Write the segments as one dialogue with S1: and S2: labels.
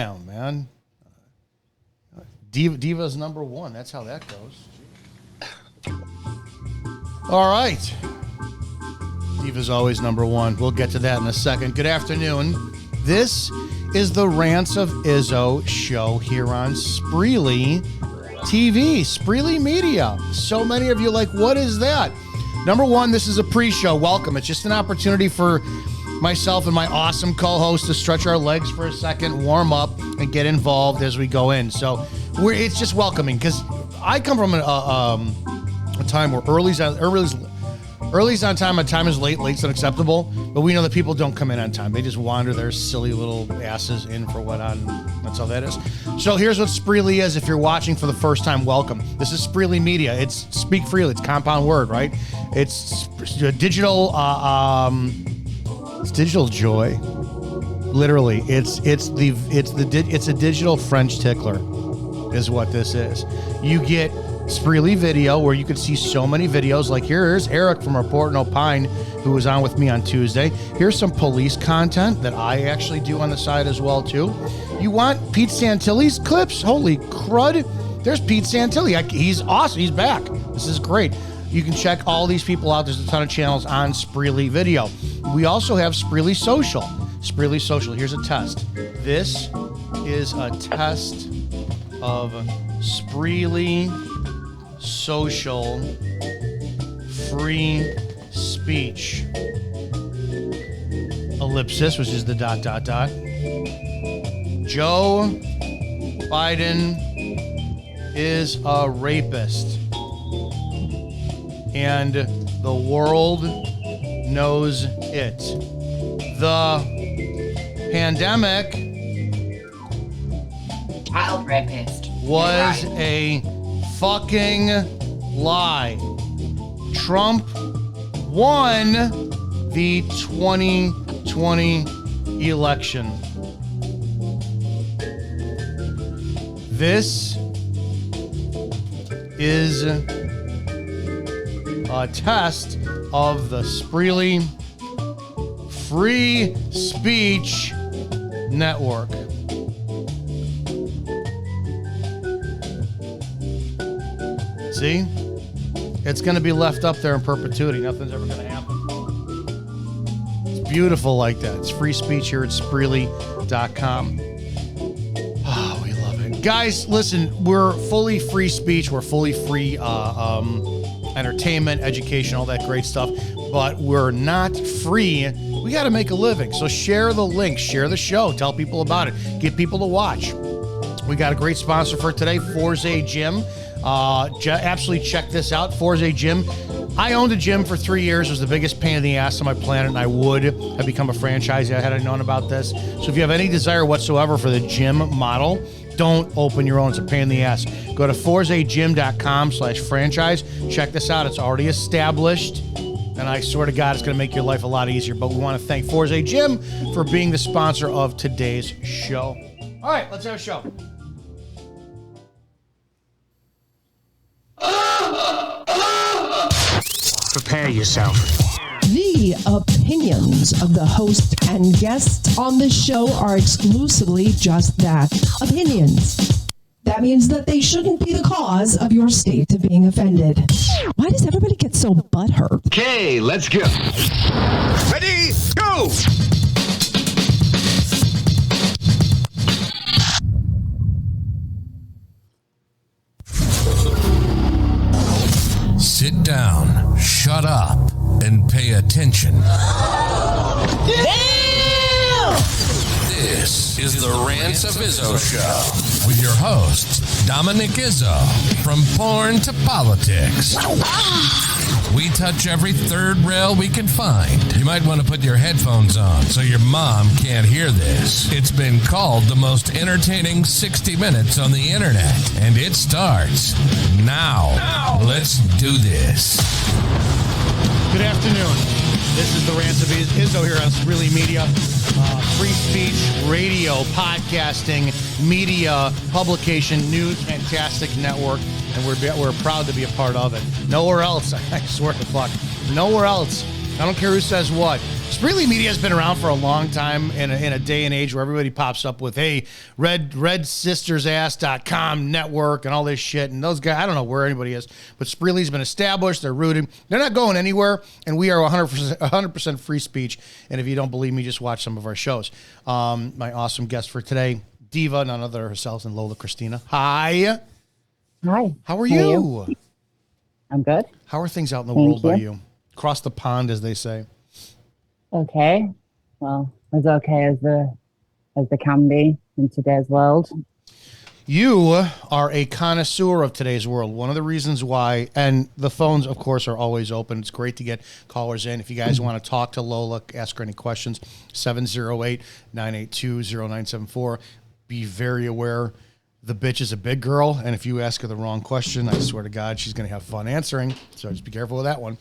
S1: Damn, man. Diva's number one. That's how that goes. All right. Diva's always number one. We'll get to that in a second. Good afternoon. This is the Rants of Izzo show here on Spreely TV, Spreely Media. So many of you like, what is that? Number one, this is a pre-show. Welcome. It's just an opportunity for myself and my awesome co-host to stretch our legs for a second, warm up, and get involved as we go in. So it's just welcoming because I come from a time where early's on time and time is late. Late's unacceptable. But we know that people don't come in on time. They just wander their silly little asses in for what on. That's all that is. So here's what Spreely is. If you're watching for the first time, welcome. This is Spreely Media. It's speak freely. It's a compound word, right? It's digital. It's digital joy. Literally, it's a digital French tickler, is what this is. You get Spreely video where you can see so many videos. Like here's Eric from Report and Opine, who was on with me on Tuesday. Here's some police content that I actually do on the side as well too. You want Pete Santilli's clips? Holy crud! There's Pete Santilli. He's awesome. He's back. This is great. You can check all these people out. There's a ton of channels on Spreely Video. We also have Spreely Social. Spreely Social. Here's a test. This is a test of Spreely Social free speech. Ellipsis, which is the ... Joe Biden is a rapist. And the world knows it. The pandemic
S2: child rapist
S1: was a fucking lie. Trump won the 2020 election. This is a test of the Spreely Free Speech Network. See? It's going to be left up there in perpetuity. Nothing's ever going to happen. It's beautiful like that. It's free speech here at Spreely.com. Oh, we love it. Guys, listen, we're fully free speech. We're fully free entertainment, education, all that great stuff. But we're not free. We got to make a living. So share the link. Share the show. Tell people about it. Get people to watch. We got a great sponsor for today, Forze Gym. Absolutely check this out, Forze Gym. I owned a gym for 3 years. It was the biggest pain in the ass on my planet, and I would have become a franchisee had I known about this. So if you have any desire whatsoever for the gym model, don't open your own. It's a pain in the ass. Go to forzegym.com/franchise. Check this out. It's already established, and I swear to God, it's going to make your life a lot easier. But we want to thank Forze Gym for being the sponsor of today's show. All right, let's have a show.
S3: Prepare yourself.
S4: The opinions of the host and guests on this show are exclusively just that, opinions. That means that they shouldn't be the cause of your state of being offended. Why does everybody get so butthurt?
S3: Okay, let's go. Ready, go!
S5: Sit down, shut up, and pay attention.
S4: Damn!
S5: This is the Rants of Izzo Show with your host, Dominic Izzo, from porn to politics. We touch every third rail we can find. You might want to put your headphones on so your mom can't hear this. It's been called the most entertaining 60 minutes on the internet, and it starts now. Let's do this.
S1: Good afternoon. This is the Rants of Izzo here on Spreely Media. Free speech, radio, podcasting, media, publication, news, fantastic network. And we're proud to be a part of it. Nowhere else, I swear to fuck, nowhere else I don't care who says what. Spreely Media has been around for a long time in a day and age where everybody pops up with, hey, redsistersass.com network and all this shit. And those guys, I don't know where anybody is, but Spreely's been established. They're rooted. They're not going anywhere. And we are 100% free speech. And if you don't believe me, just watch some of our shows. My awesome guest for today, Diva, none other herself than Lola Christina. Hi.
S2: Hi.
S1: How are you?
S2: I'm good.
S1: How are things out in the
S2: Thank
S1: world
S2: you.
S1: by you? Across the pond, as they say.
S2: Okay. Well, as okay as the can be in today's world.
S1: You are a connoisseur of today's world. One of the reasons why, and the phones, of course, are always open. It's great to get callers in. If you guys want to talk to Lola, ask her any questions, 708-982-0974. Be very aware the bitch is a big girl, and if you ask her the wrong question, I swear to God, she's going to have fun answering. So just be careful with that one.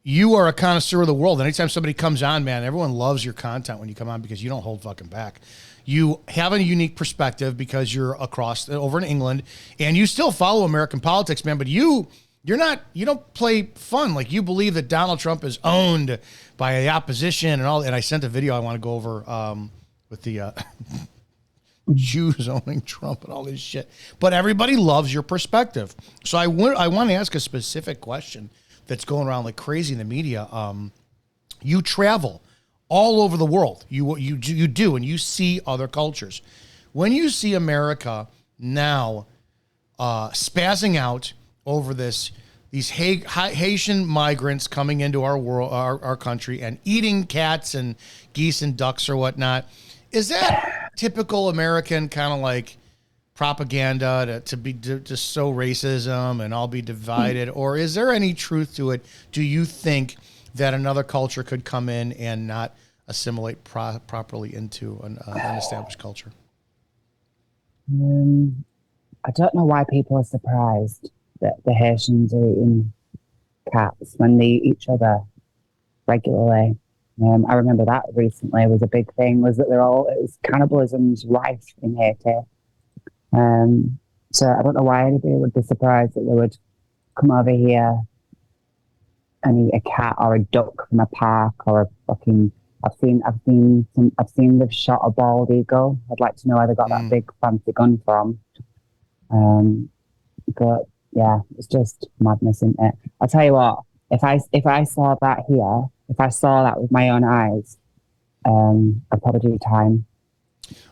S1: You are a connoisseur of the world. Anytime somebody comes on, man, everyone loves your content when you come on because you don't hold fucking back. You have a unique perspective because you're over in England, and you still follow American politics, man. But you don't play fun. Like, you believe that Donald Trump is owned by the opposition and all. And I sent a video I want to go over with the Jews owning Trump and all this shit. But everybody loves your perspective. So I want to ask a specific question that's going around like crazy in the media. You travel all over the world. You do, and you see other cultures. When you see America now spazzing out over these Haitian migrants coming into our world, our country, and eating cats and geese and ducks or whatnot, is that typical American kind of like propaganda to sow racism and all be divided, or is there any truth to it? Do you think that another culture could come in and not assimilate properly into an established culture?
S2: I don't know why people are surprised that the Haitians are eating cats when they eat each other regularly. I remember that recently was a big thing, was that it was cannibalism's rife in Haiti. So I don't know why anybody would be surprised that they would come over here and eat a cat or a duck from a park or a fucking. I've seen they've shot a bald eagle. I'd like to know where they got that big fancy gun from. But yeah, it's just madness, isn't it? I'll tell you what. If I saw that here, if I saw that with my own eyes, I'd probably do time.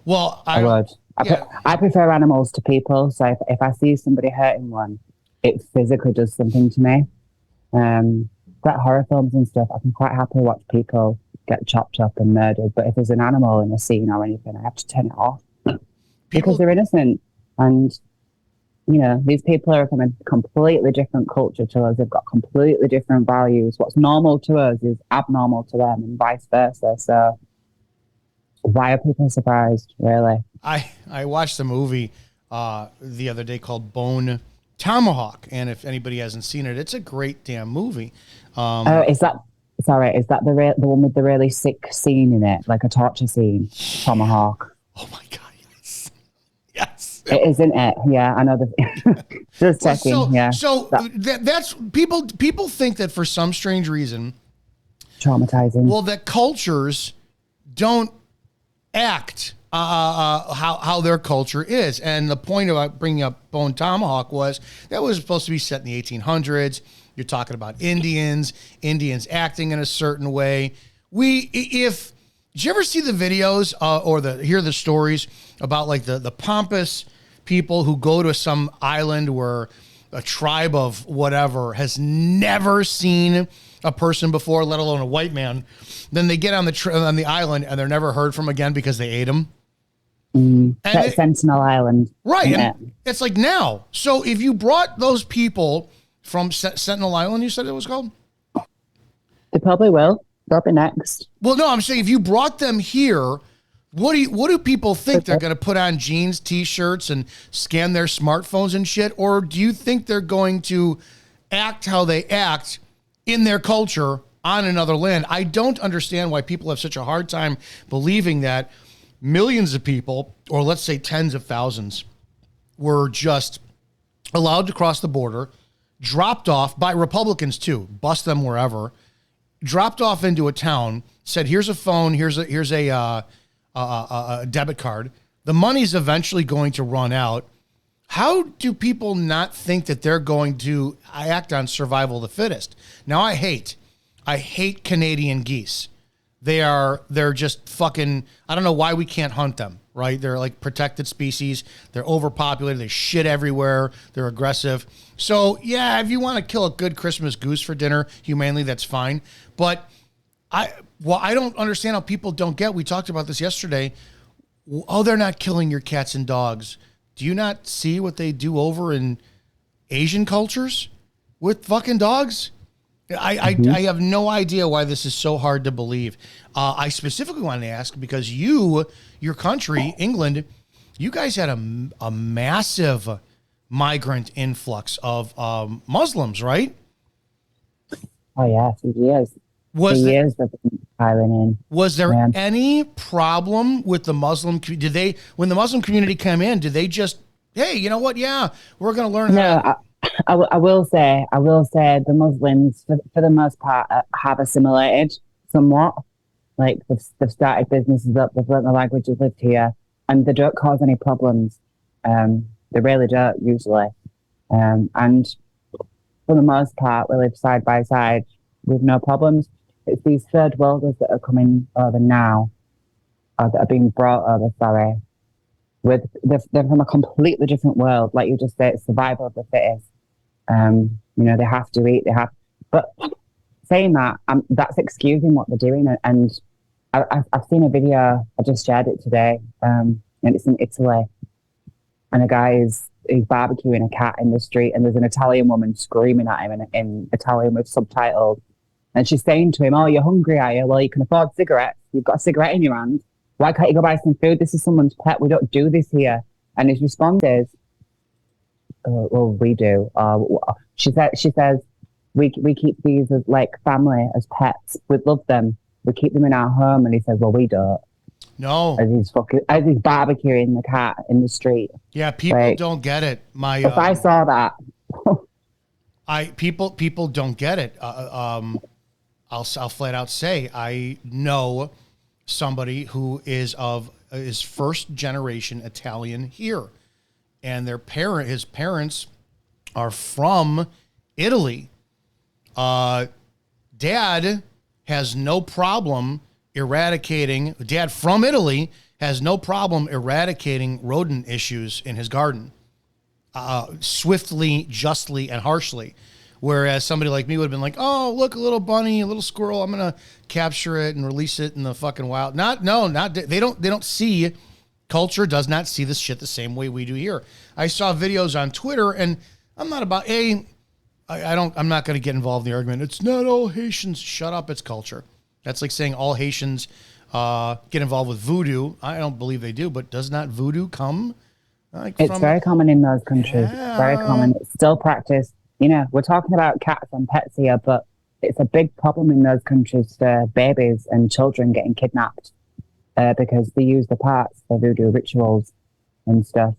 S2: Well, I would. I prefer animals to people, so if I see somebody hurting one, it physically does something to me. Like horror films and stuff, I can quite happily watch people get chopped up and murdered, but if there's an animal in a scene or anything, I have to turn it off because they're innocent. And you know, these people are from a completely different culture to us. They've got completely different values. What's normal to us is abnormal to them, and vice versa. So why are people surprised, really?
S1: I watched a movie the other day called Bone Tomahawk, and if anybody hasn't seen it, it's a great damn movie.
S2: Is that the one with the really sick scene in it, like a torture scene? Tomahawk.
S1: Oh my God, yes.
S2: It isn't it? Yeah, I know. Just checking.
S1: That's people think that for some strange reason,
S2: traumatizing.
S1: Well, that cultures don't act how their culture is, and the point about bringing up Bone Tomahawk was that was supposed to be set in the 1800s. You're talking about Indians acting in a certain way. Did you ever see the videos or hear the stories about like the pompous people who go to some island where a tribe of whatever has never seen a person before, let alone a white man? Then they get on the island and they're never heard from again because they ate them.
S2: Sentinel Island.
S1: Right. And it's like now. So if you brought those people from Sentinel Island, you said it was called?
S2: They probably will. They'll be next.
S1: Well, no, I'm saying if you brought them here, what do people think? They're going to put on jeans, T-shirts, and scan their smartphones and shit? Or do you think they're going to act how they act in their culture on another land? I don't understand why people have such a hard time believing that millions of people, or let's say tens of thousands, were just allowed to cross the border, dropped off by Republicans too, bust them wherever, dropped off into a town, said, here's a phone, here's a debit card. The money's eventually going to run out. How do people not think that they're going to act on survival of the fittest? Now, I hate Canadian geese. They're just fucking, I don't know why we can't hunt them, right? They're like protected species. They're overpopulated. They shit everywhere. They're aggressive. So yeah, if you want to kill a good Christmas goose for dinner humanely, that's fine. But I don't understand how people don't get, we talked about this yesterday. Oh, they're not killing your cats and dogs. Do you not see what they do over in Asian cultures with fucking dogs? I have no idea why this is so hard to believe. I specifically wanted to ask because your country, England, you guys had a massive migrant influx of Muslims, right?
S2: Oh yeah, for years. Years they've been piling in.
S1: Was there any problem with the Muslim? When the Muslim community came in, did they just, hey, you know what? Yeah, we're going to learn.
S2: No, I will say the Muslims, for the most part, have assimilated somewhat. Like they've started businesses up, they've learned the language, they've lived here, and they don't cause any problems. They really don't usually. And for the most part, we live side by side with no problems. It's these third worlders that are coming over now, or that are being brought over, sorry. They're from a completely different world. Like you just said, it's survival of the fittest. They have to eat, but saying that, that's excusing what they're doing. And I've seen a video, I just shared it today, and it's in Italy. And a guy is barbecuing a cat in the street, and there's an Italian woman screaming at him in Italian with subtitles. And she's saying to him, oh, you're hungry, are you? Well, you can afford cigarettes. You've got a cigarette in your hand. Why can't you go buy some food? This is someone's pet. We don't do this here. And his response is, well, we do. She says, we keep these as like family, as pets. We love them. We keep them in our home. And he says, well, we don't.
S1: No.
S2: As he's barbecuing the cat in the street.
S1: Yeah, people don't get it.
S2: If I saw that.
S1: People don't get it. I'll flat out say I know somebody who is first generation Italian here, and his parents are from Italy. Dad has no problem eradicating rodent issues in his garden, swiftly, justly, and harshly. Whereas somebody like me would have been like, oh, look, a little bunny, a little squirrel. I'm going to capture it and release it in the fucking wild. They don't see, culture does not see this shit the same way we do here. I saw videos on Twitter, and I'm not about, I'm not going to get involved in the argument. It's not all Haitians. Shut up. It's culture. That's like saying all Haitians get involved with voodoo. I don't believe they do, but does not voodoo come?
S2: It's very common in those countries.
S1: Yeah.
S2: It's very common. It's still practiced. We're talking about cats and pets here, but it's a big problem in those countries for babies and children getting kidnapped because they use the parts for voodoo rituals and stuff.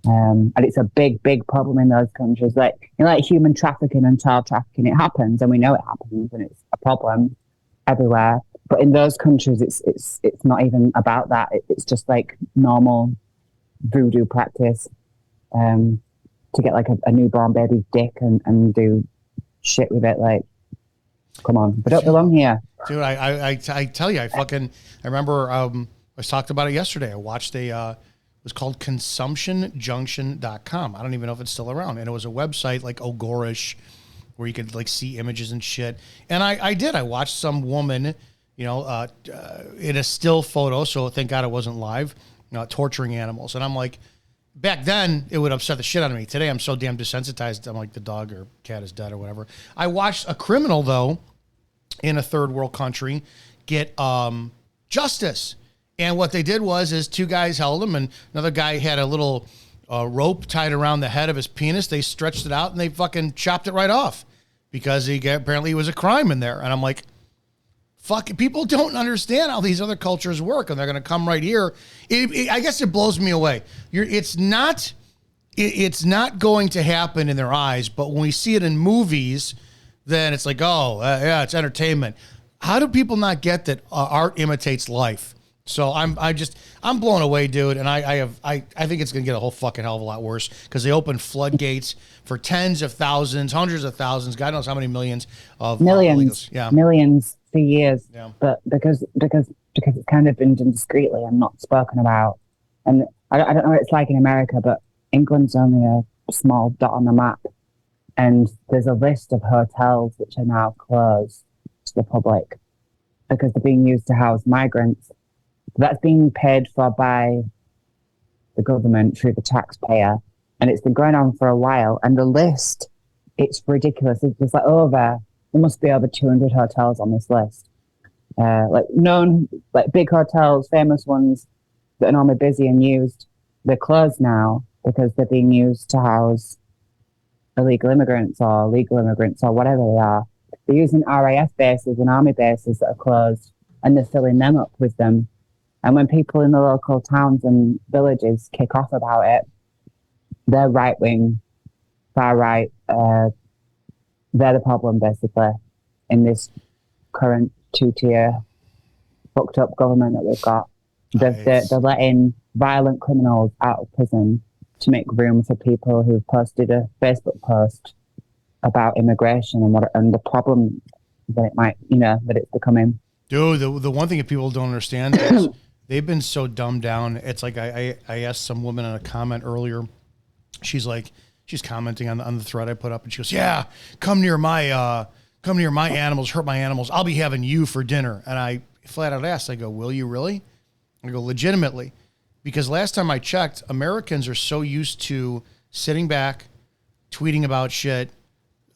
S2: And it's a big, big problem in those countries. Like human trafficking and child trafficking, it happens, and we know it happens, and it's a problem everywhere. But in those countries, it's not even about that. It's just like normal voodoo practice. To get like a newborn baby's dick and do shit with it. Like, come on, we don't belong here.
S1: Dude, I tell you, I remember, I was talked about it yesterday. I watched it was called consumptionjunction.com. I don't even know if it's still around. And it was a website like Ogorish where you could like see images and shit. And I watched some woman, in a still photo. So thank God it wasn't live, torturing animals. And I'm like, back then, it would upset the shit out of me. Today, I'm so damn desensitized. I'm like, the dog or cat is dead or whatever. I watched a criminal, though, in a third world country get justice. And what they did is two guys held him, and another guy had a little rope tied around the head of his penis. They stretched it out, and they fucking chopped it right off because apparently it was a crime in there. And I'm like, fuck, people don't understand how these other cultures work, and they're going to come right here. I guess it blows me away. It's not it's not going to happen in their eyes, but when we see it in movies, then it's like, oh, yeah, it's entertainment. How do people not get that art imitates life? So I'm blown away, dude, and I think it's gonna get a whole fucking hell of a lot worse because they open floodgates for tens of thousands, hundreds of thousands, God knows how many millions of
S2: millions, millions for years.
S1: Yeah.
S2: But because it's kind of been done discreetly and not spoken about, and I don't know what it's like in America, but England's only a small dot on the map, and there's a list of hotels which are now closed to the public because they're being used to house migrants. That's being paid for by the government through the taxpayer. And it's been going on for a while. And the list, it's ridiculous. There's there must be over 200 hotels on this list. Big hotels, famous ones that are normally busy and used. They're closed now because they're being used to house illegal immigrants or legal immigrants or whatever they are. They're using RAF bases and army bases that are closed, and they're filling them up with them. And when people in the local towns and villages kick off about it, they're right-wing, far-right. They're the problem, basically, in this current two-tier fucked-up government that we've got. They're letting violent criminals out of prison to make room for people who've posted a Facebook post about immigration and the problem that it might, that it's becoming.
S1: Dude, the one thing that people don't understand is they've been so dumbed down. It's like I asked some woman in a comment earlier. She's commenting on the thread I put up, and she goes, "Yeah, come near my animals, hurt my animals. I'll be having you for dinner." And I flat out asked, I go, "Will you really?" I go, "Legitimately," because last time I checked, Americans are so used to sitting back, tweeting about shit,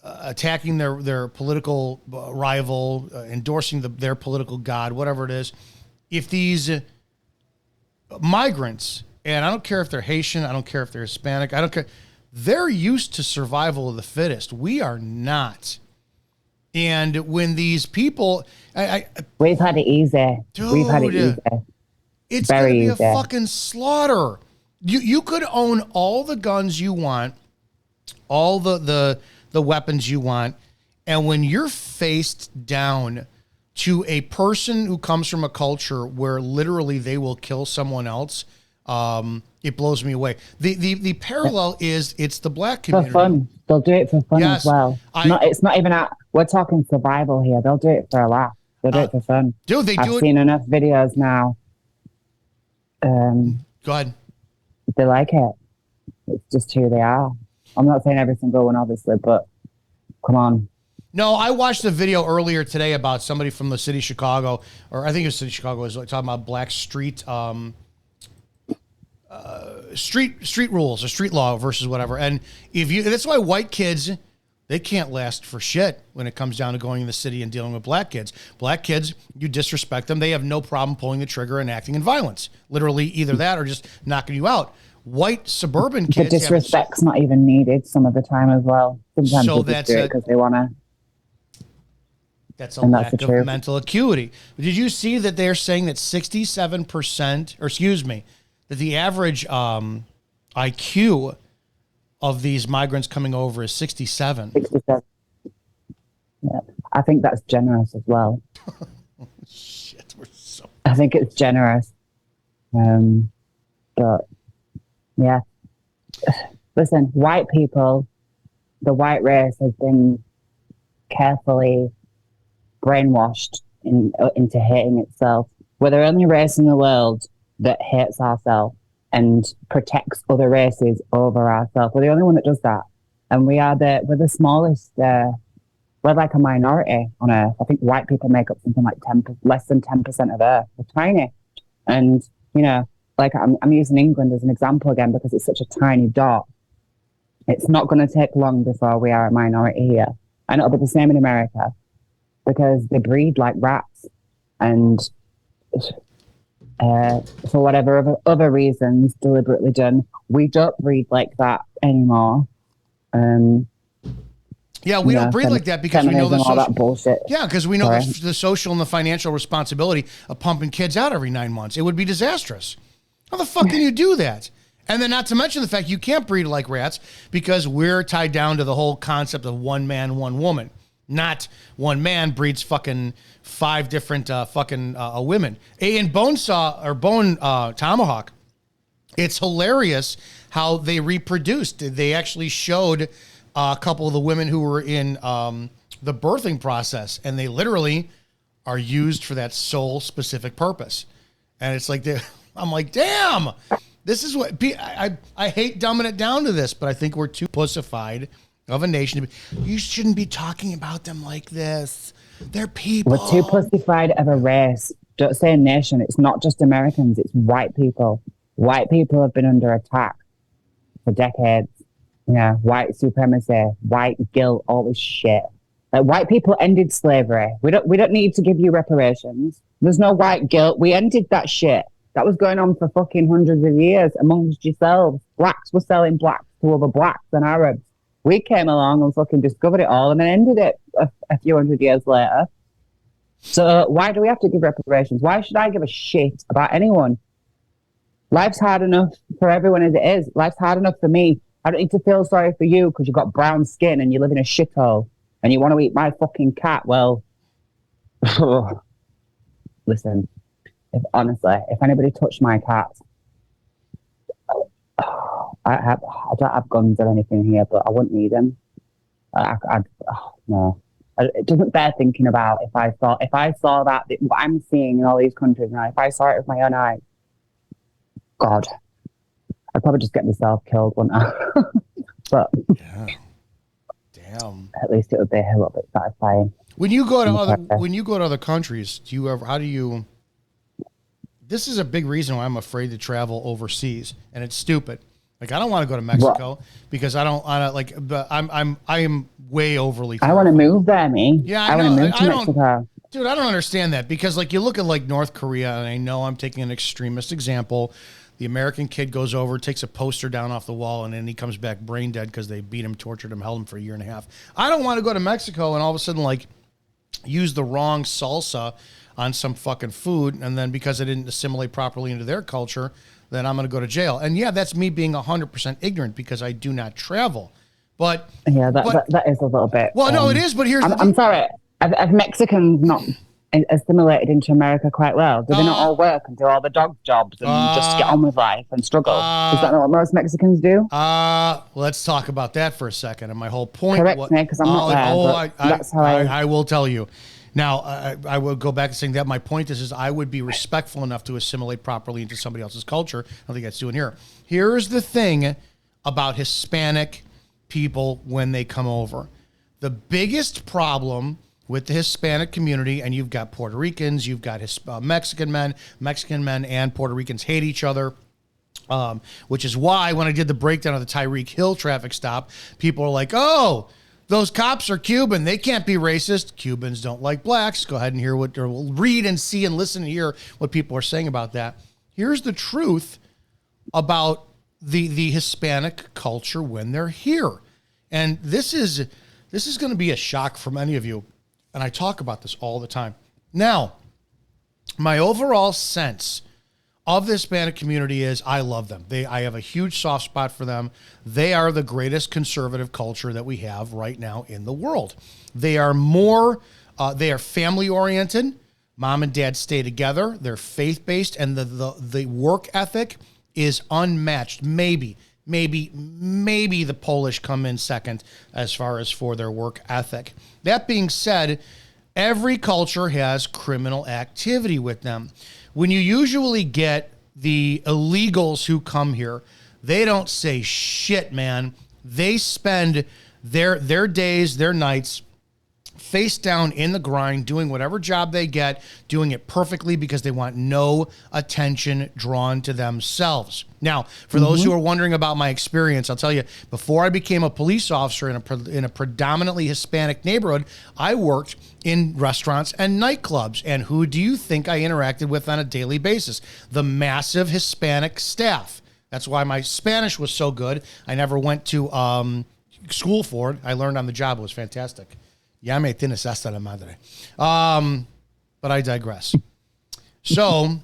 S1: attacking their political rival, endorsing their political god, whatever it is. If these migrants, and I don't care if they're Haitian, I don't care if they're Hispanic, I don't care, they're used to survival of the fittest. We are not. And when these people,
S2: we've had it easy.
S1: Dude,
S2: we've had it easy.
S1: It's going to be a fucking slaughter. You could own all the guns you want, all the weapons you want, and when you're faced down to a person who comes from a culture where literally they will kill someone else, it blows me away. The parallel is it's the black community.
S2: For fun. They'll do it for fun as well. It's not even we're talking survival here. They'll do it for a laugh. They'll do it for fun.
S1: Dude,
S2: I've seen enough videos now.
S1: Go ahead.
S2: They like it. It's just who they are. I'm not saying every single one, obviously, but come on.
S1: No, I watched a video earlier today about somebody from the city of Chicago, or I think it was city of Chicago, was talking about black street rules or street law versus whatever. And that's why white kids, they can't last for shit when it comes down to going in the city and dealing with black kids. Black kids, you disrespect them, they have no problem pulling the trigger and acting in violence. Literally either that or just knocking you out. White suburban kids.
S2: The disrespect's not even needed some of the time as well. Sometimes
S1: so
S2: they just do it because they want to.
S1: That's a lack of mental acuity. Did you see that they're saying that 67%, that the average IQ of these migrants coming over is 67?
S2: 67. Yeah, I think that's generous as well.
S1: Shit,
S2: I think it's generous. But yeah, listen, white people, the white race has been carefully brainwashed into hating itself. We're the only race in the world that hates ourselves and protects other races over ourselves. We're the only one that does that. And we're the smallest, we're like a minority on Earth. I think white people make up something like less than 10% of Earth. We're tiny. And, like I'm using England as an example again because it's such a tiny dot. It's not going to take long before we are a minority here. And it'll be the same in America because they breed like rats. And for whatever other reasons deliberately done, we don't breed like that anymore.
S1: Yeah, we don't breed like that because we know the social,
S2: all that bullshit.
S1: Yeah, because we know the social and the financial responsibility of pumping kids out every 9 months. It would be disastrous. How the fuck can you do that? And then not to mention the fact you can't breed like rats because we're tied down to the whole concept of one man, one woman. Not one man breeds fucking 5 different women. In Bone Tomahawk, it's hilarious how they reproduced. They actually showed a couple of the women who were in the birthing process, and they literally are used for that sole specific purpose. And it's like, I'm like, damn, this is what I hate dumbing it down to this, but I think we're too pussified of a nation. You shouldn't be talking about them like this. They're people.
S2: We're too pussified of a race. Don't say a nation. It's not just Americans. It's white people. White people have been under attack for decades. Yeah, white supremacy, white guilt, all this shit. Like, white people ended slavery. We don't need to give you reparations. There's no white guilt. We ended that shit. That was going on for fucking hundreds of years amongst yourselves. Blacks were selling blacks to other blacks and Arabs. We came along and fucking discovered it all and then ended it a few hundred years later. So why do we have to give reparations? Why should I give a shit about anyone? Life's hard enough for everyone as it is. Life's hard enough for me. I don't need to feel sorry for you because you've got brown skin and you live in a shithole and you want to eat my fucking cat. Well, listen, if anybody touched my cat, I don't have guns or anything here, but I wouldn't need them. No. It doesn't bear thinking about if I saw that, what I'm seeing in all these countries now, if I saw it with my own eyes, God, I'd probably just get myself killed, wouldn't I? But
S1: yeah. Damn.
S2: At least it would be a little bit satisfying.
S1: When you go to other countries, this is a big reason why I'm afraid to travel overseas, and it's stupid. Like, I don't want to go to Mexico because I am way overly.
S2: I want to move there, me.
S1: Yeah,
S2: I want to move to Mexico.
S1: Dude, I don't understand that because, like, you look at like North Korea, and I know I'm taking an extremist example. The American kid goes over, takes a poster down off the wall, and then he comes back brain dead because they beat him, tortured him, held him for a year and a half. I don't want to go to Mexico and all of a sudden, like, use the wrong salsa on some fucking food, and then because I didn't assimilate properly into their culture, then I'm going to go to jail. And yeah, that's me being 100% ignorant because I do not travel. But
S2: yeah, that is a little bit.
S1: Well, no, it is. But here's
S2: I'm sorry. Have Mexicans not assimilated into America quite well? Do they not all work and do all the dog jobs and just get on with life and struggle? Is that not what most Mexicans do?
S1: Let's talk about that for a second. And my whole point.
S2: Correct me, because I'm not there. That's how
S1: I will tell you. Now, I will go back to saying that my point is I would be respectful enough to assimilate properly into somebody else's culture. I don't think that's doing here. Here's the thing about Hispanic people when they come over. The biggest problem with the Hispanic community, and you've got Puerto Ricans, you've got Mexican men and Puerto Ricans hate each other. Which is why when I did the breakdown of the Tyreek Hill traffic stop, people are like, oh, those cops are Cuban. They can't be racist. Cubans don't like blacks. Go ahead and read and see and listen and hear what people are saying about that. Here's the truth about the Hispanic culture when they're here. And this is going to be a shock for many of you. And I talk about this all the time. Now, my overall sense of the Hispanic community is I love them. I have a huge soft spot for them. They are the greatest conservative culture that we have right now in the world. They are they are family oriented. Mom and dad stay together. They're faith-based, and the work ethic is unmatched. Maybe the Polish come in second as far as for their work ethic. That being said, every culture has criminal activity with them. When you usually get the illegals who come here, they don't say shit, man. They spend their days, their nights face down in the grind, doing whatever job they get, doing it perfectly because they want no attention drawn to themselves. Now, for those who are wondering about my experience, I'll tell you, before I became a police officer in a predominantly Hispanic neighborhood, I worked in restaurants and nightclubs. And who do you think I interacted with on a daily basis? The massive Hispanic staff. That's why my Spanish was so good. I never went to school for it. I learned on the job. It was fantastic. Ya me tienes hasta la madre. But I digress. So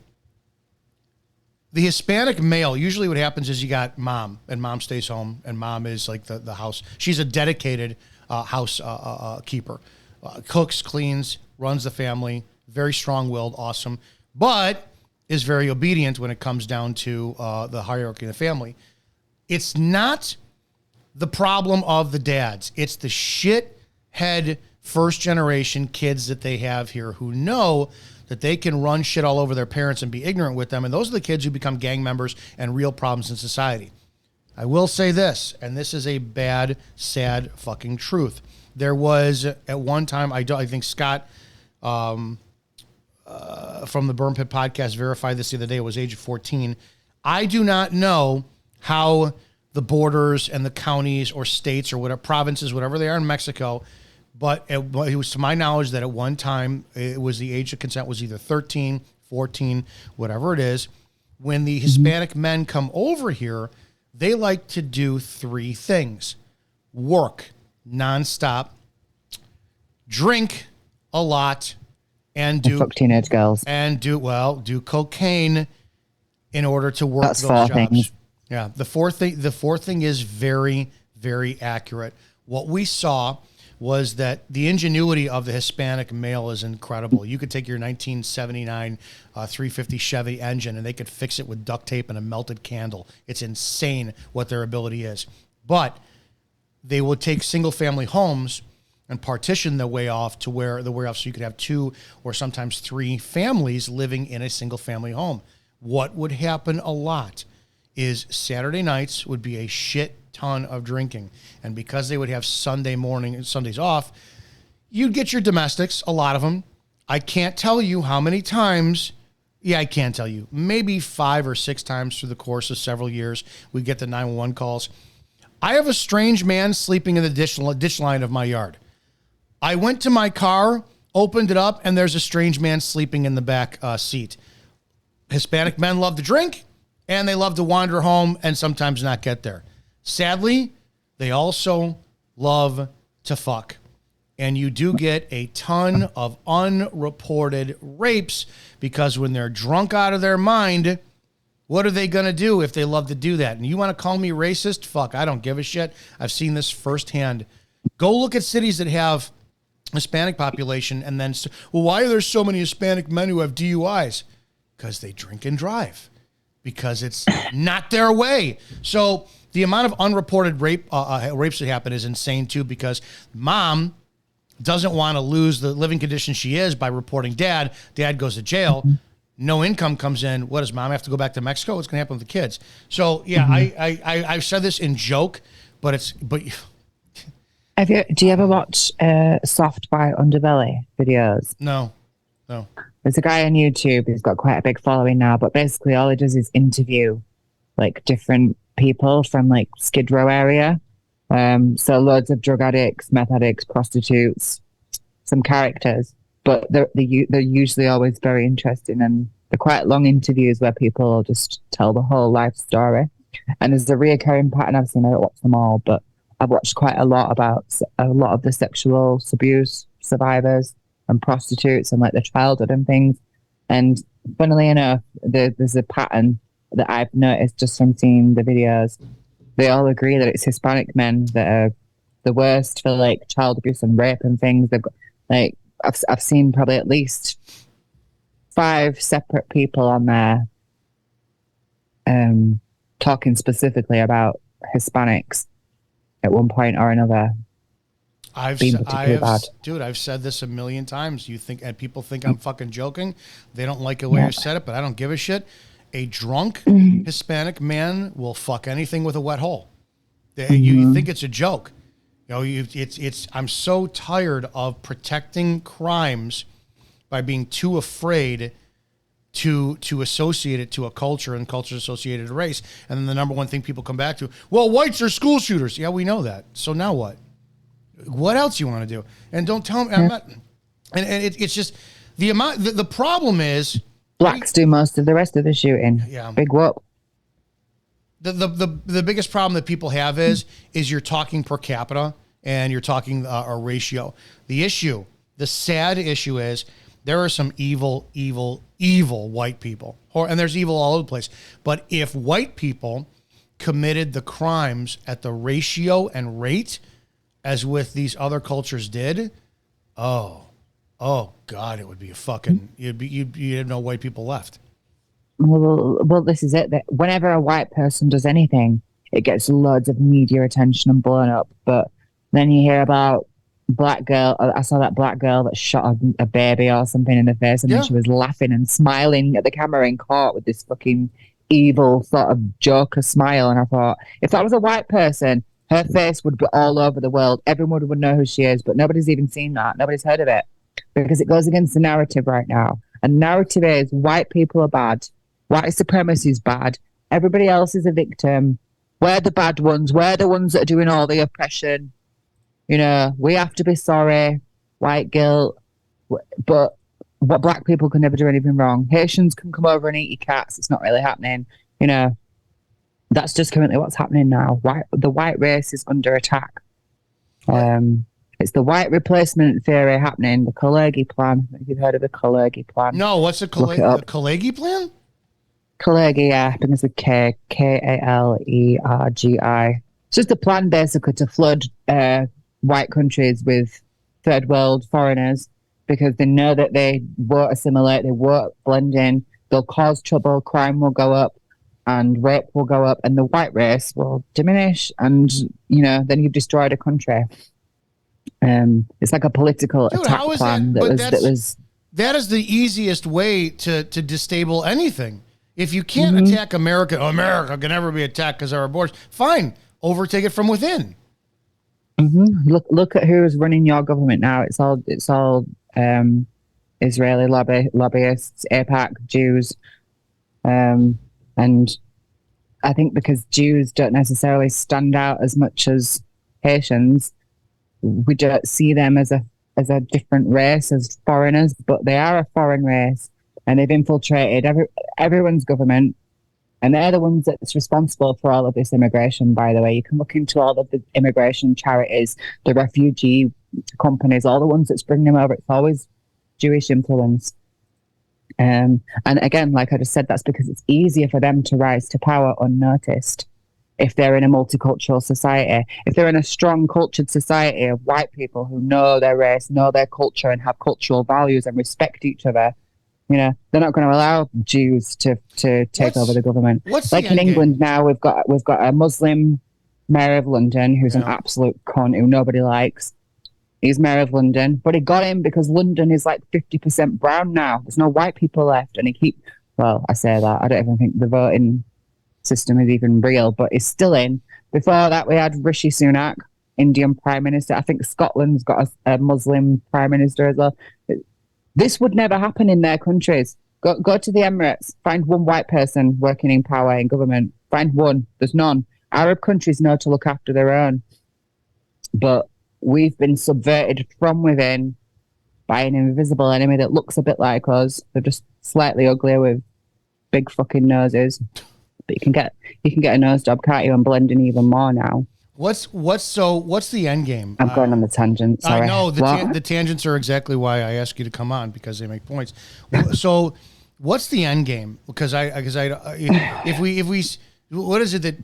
S1: The Hispanic male, usually what happens is you got mom, and mom stays home, and mom is like the house. She's a dedicated house keeper. Cooks, cleans, runs the family, very strong-willed, awesome, but is very obedient when it comes down to the hierarchy of the family. It's not the problem of the dads. It's the shithead first-generation kids that they have here who know that they can run shit all over their parents and be ignorant with them, and those are the kids who become gang members and real problems in society. I will say this, and this is a bad, sad fucking truth. There was, at one time, I think Scott from the Burn Pit podcast verified this the other day, it was age of 14. I do not know how the borders and the counties or states or whatever, provinces, whatever they are in Mexico, but it was to my knowledge that at one time, it was the age of consent was either 13, 14, whatever it is. When the Hispanic men come over here, they like to do three things: work nonstop, drink a lot, and
S2: fuck teenage girls.
S1: And do cocaine in order to work
S2: That's
S1: those
S2: four
S1: jobs.
S2: things.
S1: Yeah. The fourth thing is very, very accurate. What we saw was that the ingenuity of the Hispanic male is incredible. You could take your 1979 350 Chevy engine and they could fix it with duct tape and a melted candle. It's insane what their ability is. But they will take single family homes and partition the way off to where the way off so you could have two or sometimes three families living in a single family home. What would happen a lot is Saturday nights would be a shit ton of drinking. And because they would have Sunday morning and Sundays off, you'd get your domestics, a lot of them. I can't tell you how many times. Yeah, I can tell you. Maybe 5 or 6 times through the course of several years, we get the 911 calls. I have a strange man sleeping in the ditch line of my yard. I went to my car, opened it up, and there's a strange man sleeping in the back seat. Hispanic men love to drink, and they love to wander home and sometimes not get there. Sadly, they also love to fuck. And you do get a ton of unreported rapes because when they're drunk out of their mind, what are they going to do if they love to do that? And you want to call me racist? Fuck, I don't give a shit. I've seen this firsthand. Go look at cities that have Hispanic population and then, well, why are there so many Hispanic men who have DUIs? Because they drink and drive. Because it's not their way. So the amount of unreported rapes that happen is insane too, because mom doesn't want to lose the living condition she is by reporting dad. Dad goes to jail. Mm-hmm. No income comes in. What does mom have to go back to Mexico? What's going to happen with the kids? So yeah, mm-hmm. I've said this in joke, but
S2: do you ever watch Soft by Underbelly videos?
S1: No.
S2: There's a guy on YouTube who's got quite a big following now, but basically all he does is interview like different people from like Skid Row area. So loads of drug addicts, meth addicts, prostitutes, some characters, but they're usually always very interesting, and they're quite long interviews where people just tell the whole life story. And there's a reoccurring pattern I've seen. I don't watch them all, but I've watched quite a lot about a lot of the sexual abuse survivors and prostitutes and like their childhood and things. And funnily enough, there's a pattern that I've noticed just from seeing the videos. They all agree that it's Hispanic men that are the worst for like child abuse and rape and things. They've got, like, I've seen probably at least 5 separate people on there talking specifically about Hispanics at one point or another.
S1: I've said this a million times. And people think I'm fucking joking. They don't like the way I said it, but I don't give a shit. A drunk Hispanic man will fuck anything with a wet hole. You think it's a joke. You know, I'm so tired of protecting crimes by being too afraid to associate it to a culture and culture associated to race. And then the number one thing people come back to, well, whites are school shooters. Yeah, we know that. So now what? What else you want to do? And don't tell me I'm not. And it's just the amount. The problem is
S2: blacks do most of the rest of the shooting.
S1: Yeah,
S2: big whoop.
S1: The biggest problem that people have is you're talking per capita and you're talking a ratio. The sad issue is There are some evil, evil, evil white people. And there's evil all over the place. But if white people committed the crimes at the ratio and rate as with these other cultures did, oh God, it would be a fucking, you'd have no white people left.
S2: Well, this is it. That whenever a white person does anything, it gets loads of media attention and blown up. But then you hear about black girl. I saw that black girl that shot a baby or something in the face, and then she was laughing and smiling at the camera in court with this fucking evil sort of Joker smile. And I thought, if that was a white person, her face would be all over the world. Everyone would know who she is, but nobody's even seen that. Nobody's heard of it because it goes against the narrative right now. And the narrative is white people are bad. White supremacy is bad. Everybody else is a victim. We're the bad ones. We're the ones that are doing all the oppression. You know, we have to be sorry. White guilt. But what black people can never do anything wrong. Haitians can come over and eat your cats. It's not really happening. You know, that's just currently what's happening now. The white race is under attack. It's the white replacement theory happening. The Kalergi plan. Have you heard of the Kalergi plan?
S1: No, what's the Kalergi plan?
S2: Kalergi, yeah, I think it's a Kalergi. It's just a plan basically to flood white countries with third world foreigners because they know that they won't assimilate, they won't blend in, they'll cause trouble, crime will go up, and rape will go up, and the white race will diminish, and then you've destroyed a country. It's like a political attack plan.
S1: That is the easiest way to destabilize anything. If you can't attack America, America can never be attacked because our abortion. Fine, overtake it from within.
S2: Look at who is running your government now. It's all Israeli lobbyists, AIPAC, Jews, and I think because Jews don't necessarily stand out as much as Haitians, we don't see them as a different race, as foreigners, but they are a foreign race. And they've infiltrated everyone's government, and they're the ones that's responsible for all of this immigration, by the way. You can look into all of the immigration charities, the refugee companies, all the ones that's bringing them over. It's always Jewish influence. And again, like I just said, that's because it's easier for them to rise to power unnoticed if they're in a multicultural society. If they're in a strong cultured society of white people who know their race, know their culture, and have cultural values and respect each other, they're not going to allow Jews to take over the government. Like in England now, we've got a Muslim mayor of London who's an absolute cunt who nobody likes. He's mayor of London, but he got him because London is like 50% brown now. There's no white people left, and I say that, I don't even think the voting system is even real, but he's still in. Before that, we had Rishi Sunak, Indian Prime Minister. I think Scotland's got a Muslim Prime Minister as well. This would never happen in their countries. Go to the Emirates, find one white person working in power in government. Find one. There's none. Arab countries know to look after their own. But we've been subverted from within by an invisible enemy that looks a bit like us. They're just slightly uglier with big fucking noses. But you can get a nose job, can't you, and blend in even more now.
S1: What's the end game?
S2: I'm going on the tangent. Sorry.
S1: I know the tangents are exactly why I ask you to come on, because they make points. So, what's the end game? Because if we what is it that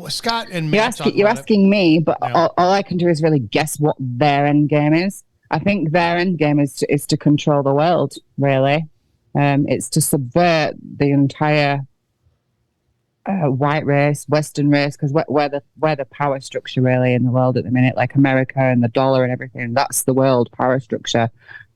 S1: Scott and Matt
S2: you're asking me, but all I can do is really guess what their end game is. I think their end game is to control the world. Really, it's to subvert the entire white race, Western race, because we're the power structure really in the world at the minute, like America and the dollar and everything. That's the world power structure.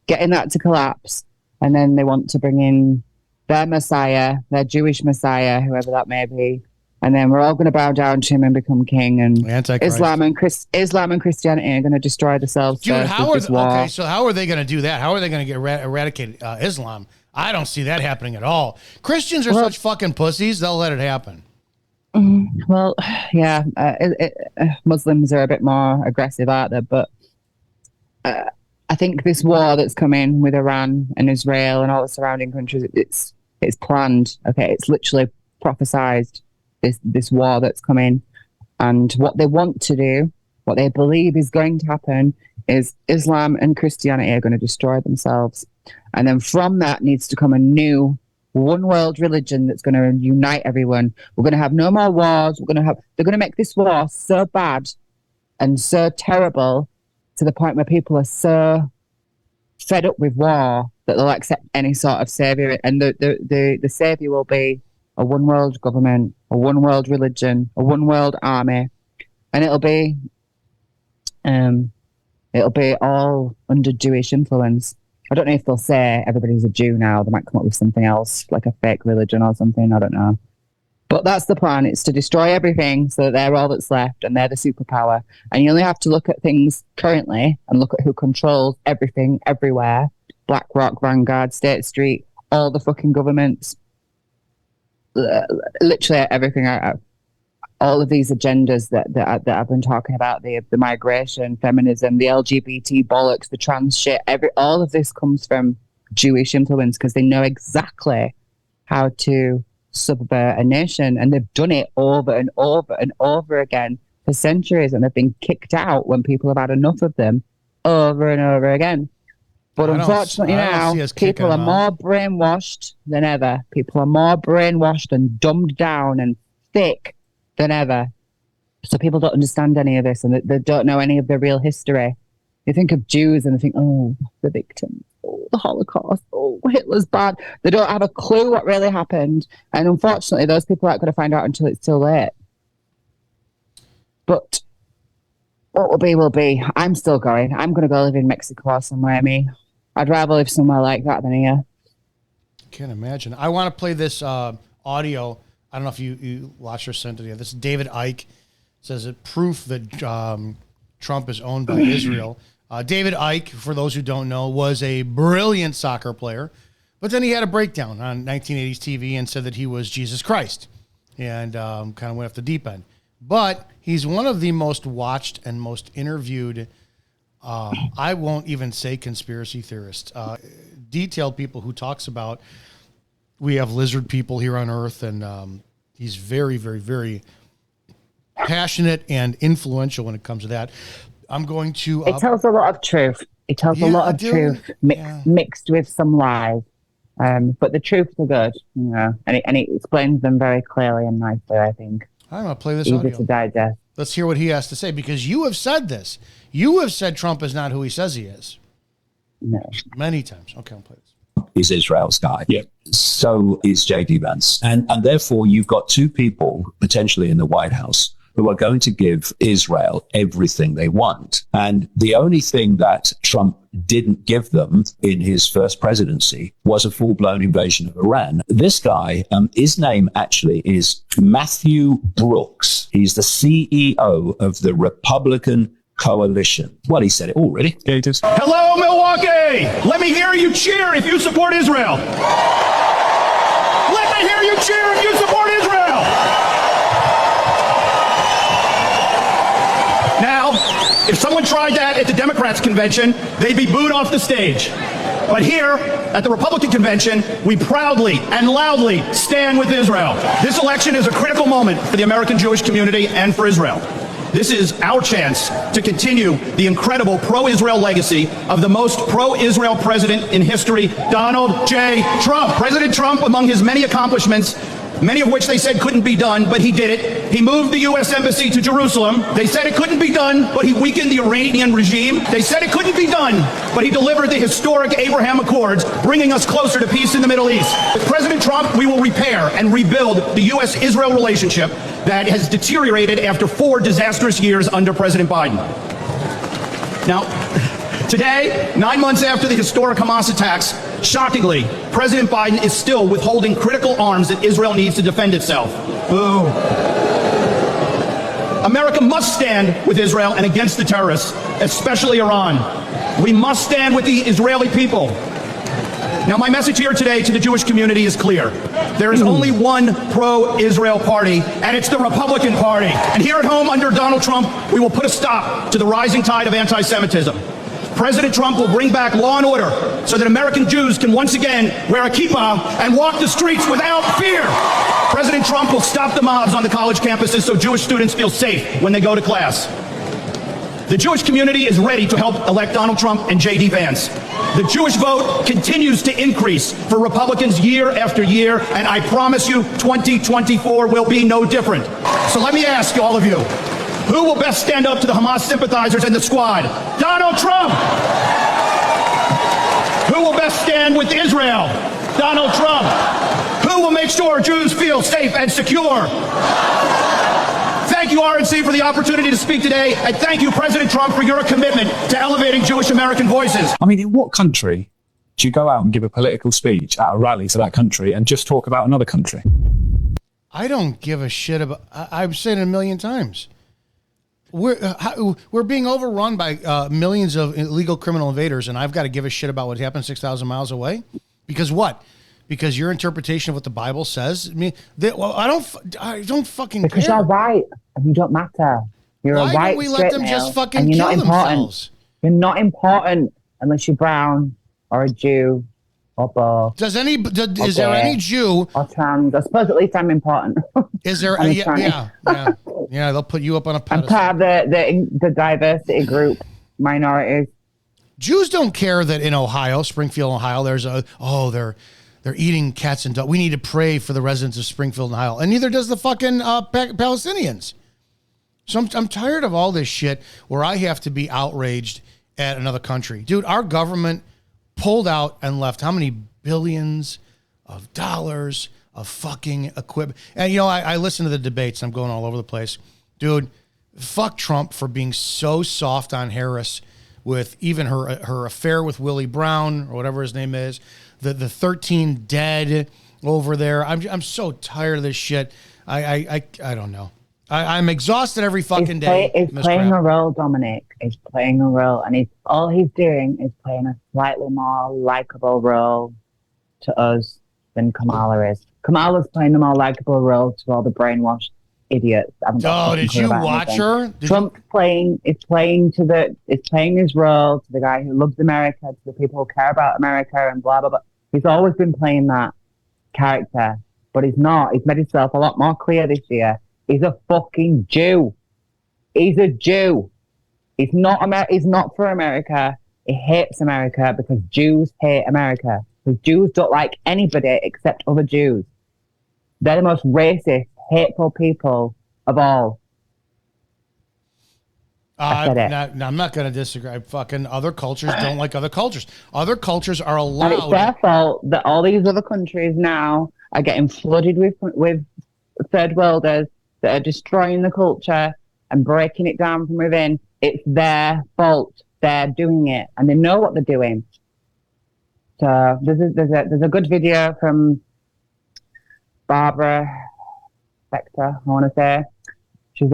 S2: Getting that to collapse, and then they want to bring in their Messiah, their Jewish Messiah, whoever that may be, and then we're all going to bow down to him and become king. And Islam and Christianity are going to destroy themselves.
S1: Dude, how are they going to do that? How are they going to eradicate Islam? I don't see that happening at all. Christians are such fucking pussies, they'll let it happen.
S2: Well, yeah, Muslims are a bit more aggressive, aren't they? But I think this war that's coming with Iran and Israel and all the surrounding countries, it's planned. Okay, it's literally prophesized, this war that's coming. And what they want to do, what they believe is going to happen, is Islam and Christianity are going to destroy themselves. And then from that needs to come a new one world religion that's going to unite everyone. We're going to have no more wars. They're going to make this war so bad and so terrible to the point where people are so fed up with war that they'll accept any sort of savior. And the savior will be a one world government, a one world religion, a one world army. And it'll be all under Jewish influence. I don't know if they'll say everybody's a Jew now. They might come up with something else, like a fake religion or something. I don't know. But that's the plan. It's to destroy everything so that they're all that's left and they're the superpower. And you only have to look at things currently and look at who controls everything, everywhere. BlackRock, Vanguard, State Street, all the fucking governments. Literally everything. All of these agendas that I've been talking about, the migration, feminism, the LGBT bollocks, the trans shit, all of this comes from Jewish influence because they know exactly how to subvert a nation, and they've done it over and over and over again for centuries, and they've been kicked out when people have had enough of them over and over again. But unfortunately now, people are more brainwashed than ever. People are more brainwashed and dumbed down and thick than ever. So people don't understand any of this, and they don't know any of the real history. You think of Jews and they think, oh, the victims, oh, the Holocaust, oh, Hitler's bad. They don't have a clue what really happened. And unfortunately, those people aren't going to find out until it's too late. But what will be, will be. I'm still going. I'm going to go live in Mexico or somewhere, me. I'd rather live somewhere like that than here.
S1: Can't imagine. I want to play this audio. I don't know if you watched or sent it yet. This is David Icke. Says it proof that Trump is owned by Israel. David Icke, for those who don't know, was a brilliant soccer player, but then he had a breakdown on 1980s TV and said that he was Jesus Christ and kind of went off the deep end. But he's one of the most watched and most interviewed, I won't even say conspiracy theorists, detailed people who talks about we have lizard people here on Earth, and he's very, very, very passionate and influential when it comes to that. I'm going to...
S2: it tells a lot of truth. It tells a lot of truth mixed with some lies. But the truths are good, you know, and it explains them very clearly and nicely, I think.
S1: I'm going to play this
S2: Easy
S1: audio.
S2: to digest.
S1: Let's hear what he has to say, because you have said this. You have said Trump is not who he says he is.
S2: No.
S1: Many times. Okay, I'll play this.
S6: Is Israel's guy. Yep. So is J.D. Vance. And therefore, you've got two people potentially in the White House who are going to give Israel everything they want. And the only thing that Trump didn't give them in his first presidency was a full-blown invasion of Iran. This guy, his name actually is Matthew Brooks. He's the CEO of the Republican Coalition. Well, he said it all, really.
S3: Hello, Milwaukee! Let me hear you cheer if you support Israel. Let me hear you cheer if you support Israel. Now, if someone tried that at the Democrats' convention, they'd be booed off the stage. But here, at the Republican convention, we proudly and loudly stand with Israel. This election is a critical moment for the American Jewish community and for Israel. This is our chance to continue the incredible pro-Israel legacy of the most pro-Israel president in history, Donald J. Trump. President Trump, among his many accomplishments, many of which they said couldn't be done, but he did it. He moved the U.S. Embassy to Jerusalem. They said it couldn't be done, but he weakened the Iranian regime. They said it couldn't be done, but he delivered the historic Abraham Accords, bringing us closer to peace in the Middle East. With President Trump, we will repair and rebuild the U.S.-Israel relationship that has deteriorated after 4 disastrous years under President Biden. Now, today, 9 months after the historic Hamas attacks, shockingly, President Biden is still withholding critical arms that Israel needs to defend itself. Boo. America must stand with Israel and against the terrorists, especially Iran. We must stand with the Israeli people. Now, my message here today to the Jewish community is clear. There is only one pro-Israel party, and it's the Republican Party. And here at home, under Donald Trump, we will put a stop to the rising tide of anti-Semitism. President Trump will bring back law and order so that American Jews can once again wear a kippah and walk the streets without fear. President Trump will stop the mobs on the college campuses so Jewish students feel safe when they go to class. The Jewish community is ready to help elect Donald Trump and J.D. Vance. The Jewish vote continues to increase for Republicans year after year, and I promise you 2024 will be no different. So let me ask all of you, who will best stand up to the Hamas sympathizers in the squad? Donald Trump! Who will best stand with Israel? Donald Trump! Who will make sure Jews feel safe and secure? Thank you, RNC, for the opportunity to speak today, and thank you, President Trump, for your commitment to elevating Jewish American voices.
S7: I mean, in what country do you go out and give a political speech at a rally to that country and just talk about another country?
S1: I don't give a shit about. I've said it a million times. We're being overrun by millions of illegal criminal invaders, and I've got to give a shit about what happened 6,000 miles away. Because what? Because your interpretation of what the Bible says. I mean, I don't fucking
S2: because
S1: care.
S2: you're white and you don't matter. You're
S1: Why
S2: a white
S1: don't we let them just fucking
S2: and you're
S1: kill
S2: not important.
S1: themselves?
S2: You're not important unless you're brown or a Jew or both.
S1: Is there any Jew
S2: or trans? I suppose at least I'm important.
S1: Is there? Yeah. They'll put you up on a pedestal.
S2: I'm part of the diversity group, minorities.
S1: Jews don't care that in Ohio, Springfield, Ohio, they're eating cats and dogs. We need to pray for the residents of Springfield, Ohio, and neither does the fucking Palestinians. So I'm tired of all this shit where I have to be outraged at another country, dude. Our government pulled out and left how many billions of dollars of fucking equipment. And, I listen to the debates. I'm going all over the place. Dude, fuck Trump for being so soft on Harris with even her affair with Willie Brown or whatever his name is. The 13 dead over there. I'm so tired of this shit. I don't know. I'm exhausted every fucking day.
S2: He's playing a role, Dominic. He's playing a role, and all he's doing is playing a slightly more likable role to us than Kamala is. Kamala's playing a more likable role to all the brainwashed idiots.
S1: Did you watch her?
S2: Trump's playing his role to the guy who loves America, to the people who care about America, and blah blah blah. He's always been playing that character, but he's not. He's made himself a lot more clear this year. He's a fucking Jew. He's a Jew. He's not for America. He hates America because Jews hate America. Because Jews don't like anybody except other Jews. They're the most racist, hateful people of all.
S1: I'm not going to disagree. Fucking other cultures don't like other cultures. Other cultures are allowed.
S2: And it's their fault that all these other countries now are getting flooded with third worlders that are destroying the culture and breaking it down from within. It's their fault. They're doing it, and they know what they're doing. So there's a good video from Barbara Spector, I want to say. She's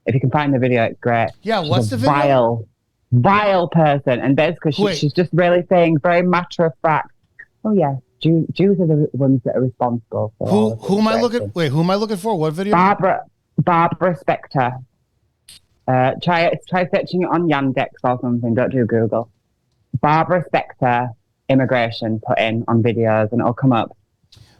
S2: if you can find the video, it's great.
S1: Yeah,
S2: she's
S1: what's the video?
S2: Vile person, and basically she's just really saying very matter of fact. Oh yeah, Jews are the ones that are responsible for.
S1: Who am I looking? Wait, who am I looking for? What video?
S2: Barbara Spector. Try searching it on Yandex or something. Don't do Google. Barbara Spector immigration put in on videos, and it'll come up.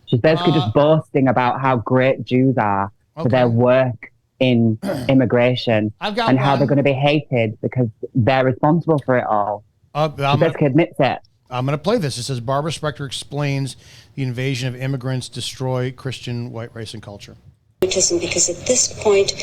S2: She's basically just boasting about how great Jews are for their work in immigration and how they're going to be hated because they're responsible for it all. She basically admits it.
S1: I'm going to play this. It says Barbara Spector explains the invasion of immigrants destroy Christian white race and culture.
S8: Because at this point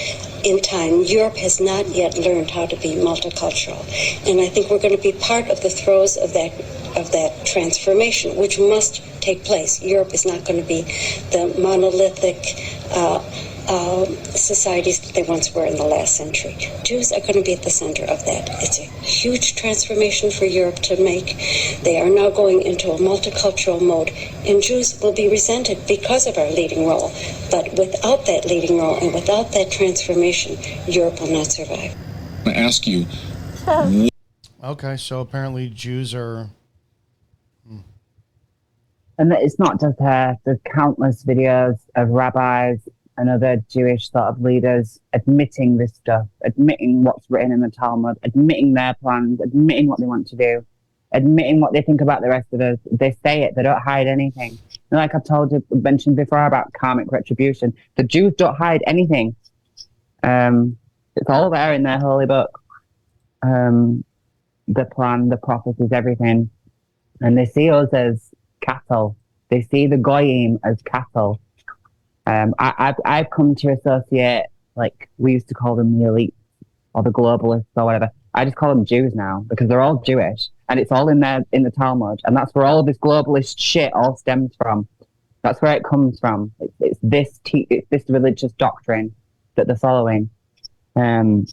S8: in time, Europe has not yet learned how to be multicultural. And I think we're going to be part of the throes of that transformation, which must take place. Europe is not going to be the monolithic societies that they once were in the last century. Jews are going to be at the center of that. It's a huge transformation for Europe to make. They are now going into a multicultural mode, and Jews will be resented because of our leading role. But without that leading role and without that transformation, Europe will not survive.
S9: I ask you.
S1: Okay, so apparently Jews are.
S2: And it's not just her. There's countless videos of rabbis and other Jewish sort of leaders admitting this stuff, admitting what's written in the Talmud, admitting their plans, admitting what they want to do, admitting what they think about the rest of us. They say it. They don't hide anything. And like I've mentioned before about karmic retribution, the Jews don't hide anything. It's all there in their holy book. The plan, the prophecies, everything. And they see us as cattle. They see the Goyim as cattle. I've come to associate, like, we used to call them the elite or the globalists or whatever. I just call them Jews now because they're all Jewish and it's all in the Talmud. And that's where all of this globalist shit all stems from. That's where it comes from. It's this religious doctrine that they're following.
S1: I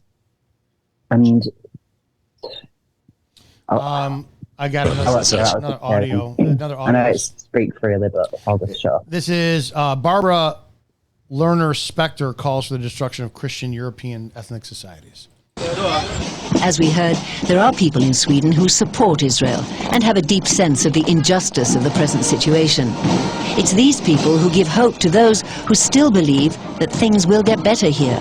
S1: got another audio.
S2: I know it's speak freely, but I'll just shut up.
S1: This is Barbara Lerner Specter calls for the destruction of Christian European ethnic societies.
S9: As we heard, there are people in Sweden who support Israel and have a deep sense of the injustice of the present situation. It's these people who give hope to those who still believe that things will get better here.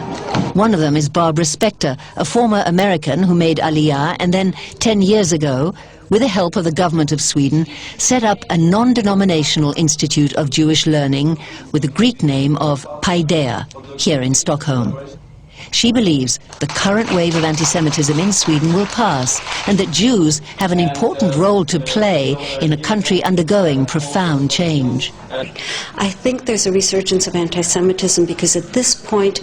S9: One of them is Barbara Specter, a former American who made Aliyah and then 10 years ago, with the help of the government of Sweden, set up a non-denominational institute of Jewish learning with the Greek name of Paideia, here in Stockholm. She believes the current wave of anti-Semitism in Sweden will pass and that Jews have an important role to play in a country undergoing profound change.
S8: I think there's a resurgence of anti-Semitism because at this point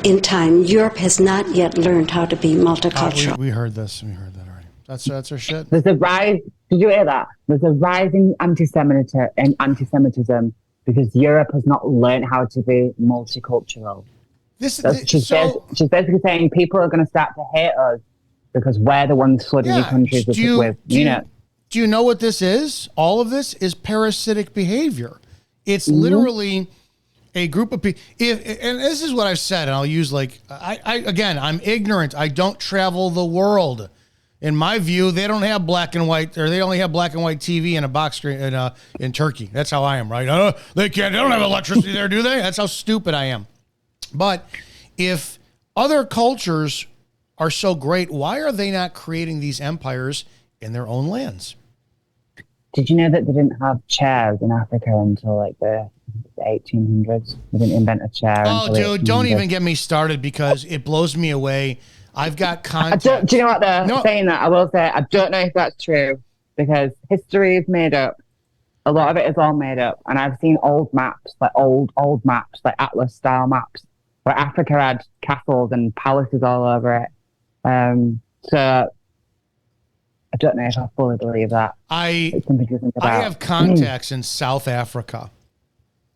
S8: in time, Europe has not yet learned how to be multicultural.
S1: We heard this. We heard that already. That's our shit.
S2: There's a rise. Did you hear that? There's a rise in anti-Semitism because Europe has not learned how to be multicultural. She's basically saying people are going to start to hate us because we're the ones flooding the countries with.
S1: Do you know what this is? All of this is parasitic behavior. It's literally a group of people. And this is what I've said, and I'll use I'm ignorant. I don't travel the world. In my view, they don't have black and white, or they only have black and white TV and a box screen in Turkey. That's how I am, right? They don't have electricity there, do they? That's how stupid I am. But if other cultures are so great, why are they not creating these empires in their own lands?
S2: Did you know that they didn't have chairs in Africa until like the 1800s? They didn't invent a chair.
S1: Oh, dude, don't even get me started because it blows me away. I've got context.
S2: Do you know what they're saying that? I will say, I don't know if that's true because history is made up. A lot of it is all made up. And I've seen old maps, like old maps, like Atlas style maps, where Africa had castles and palaces all over it. So I don't know if I fully believe that.
S1: I have contacts in South Africa,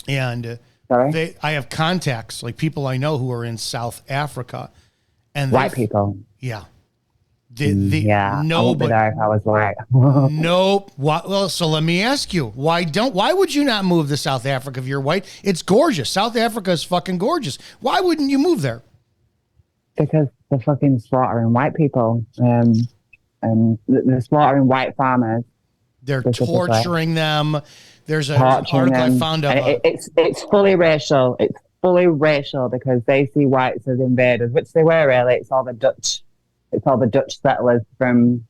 S1: and I have contacts, like people I know who are in South Africa, and
S2: white people.
S1: Yeah.
S2: I wouldn't be there if I was white.
S1: Nope. Well, so let me ask you, why would you not move to South Africa if you're white? It's gorgeous. South Africa is fucking gorgeous. Why wouldn't you move there?
S2: Because they're fucking slaughtering white people. And they're slaughtering white farmers.
S1: They're torturing them. There's an article I found out.
S2: It's fully racial. It's fully racial because they see whites as invaders, which they were really. It's all the Dutch settlers from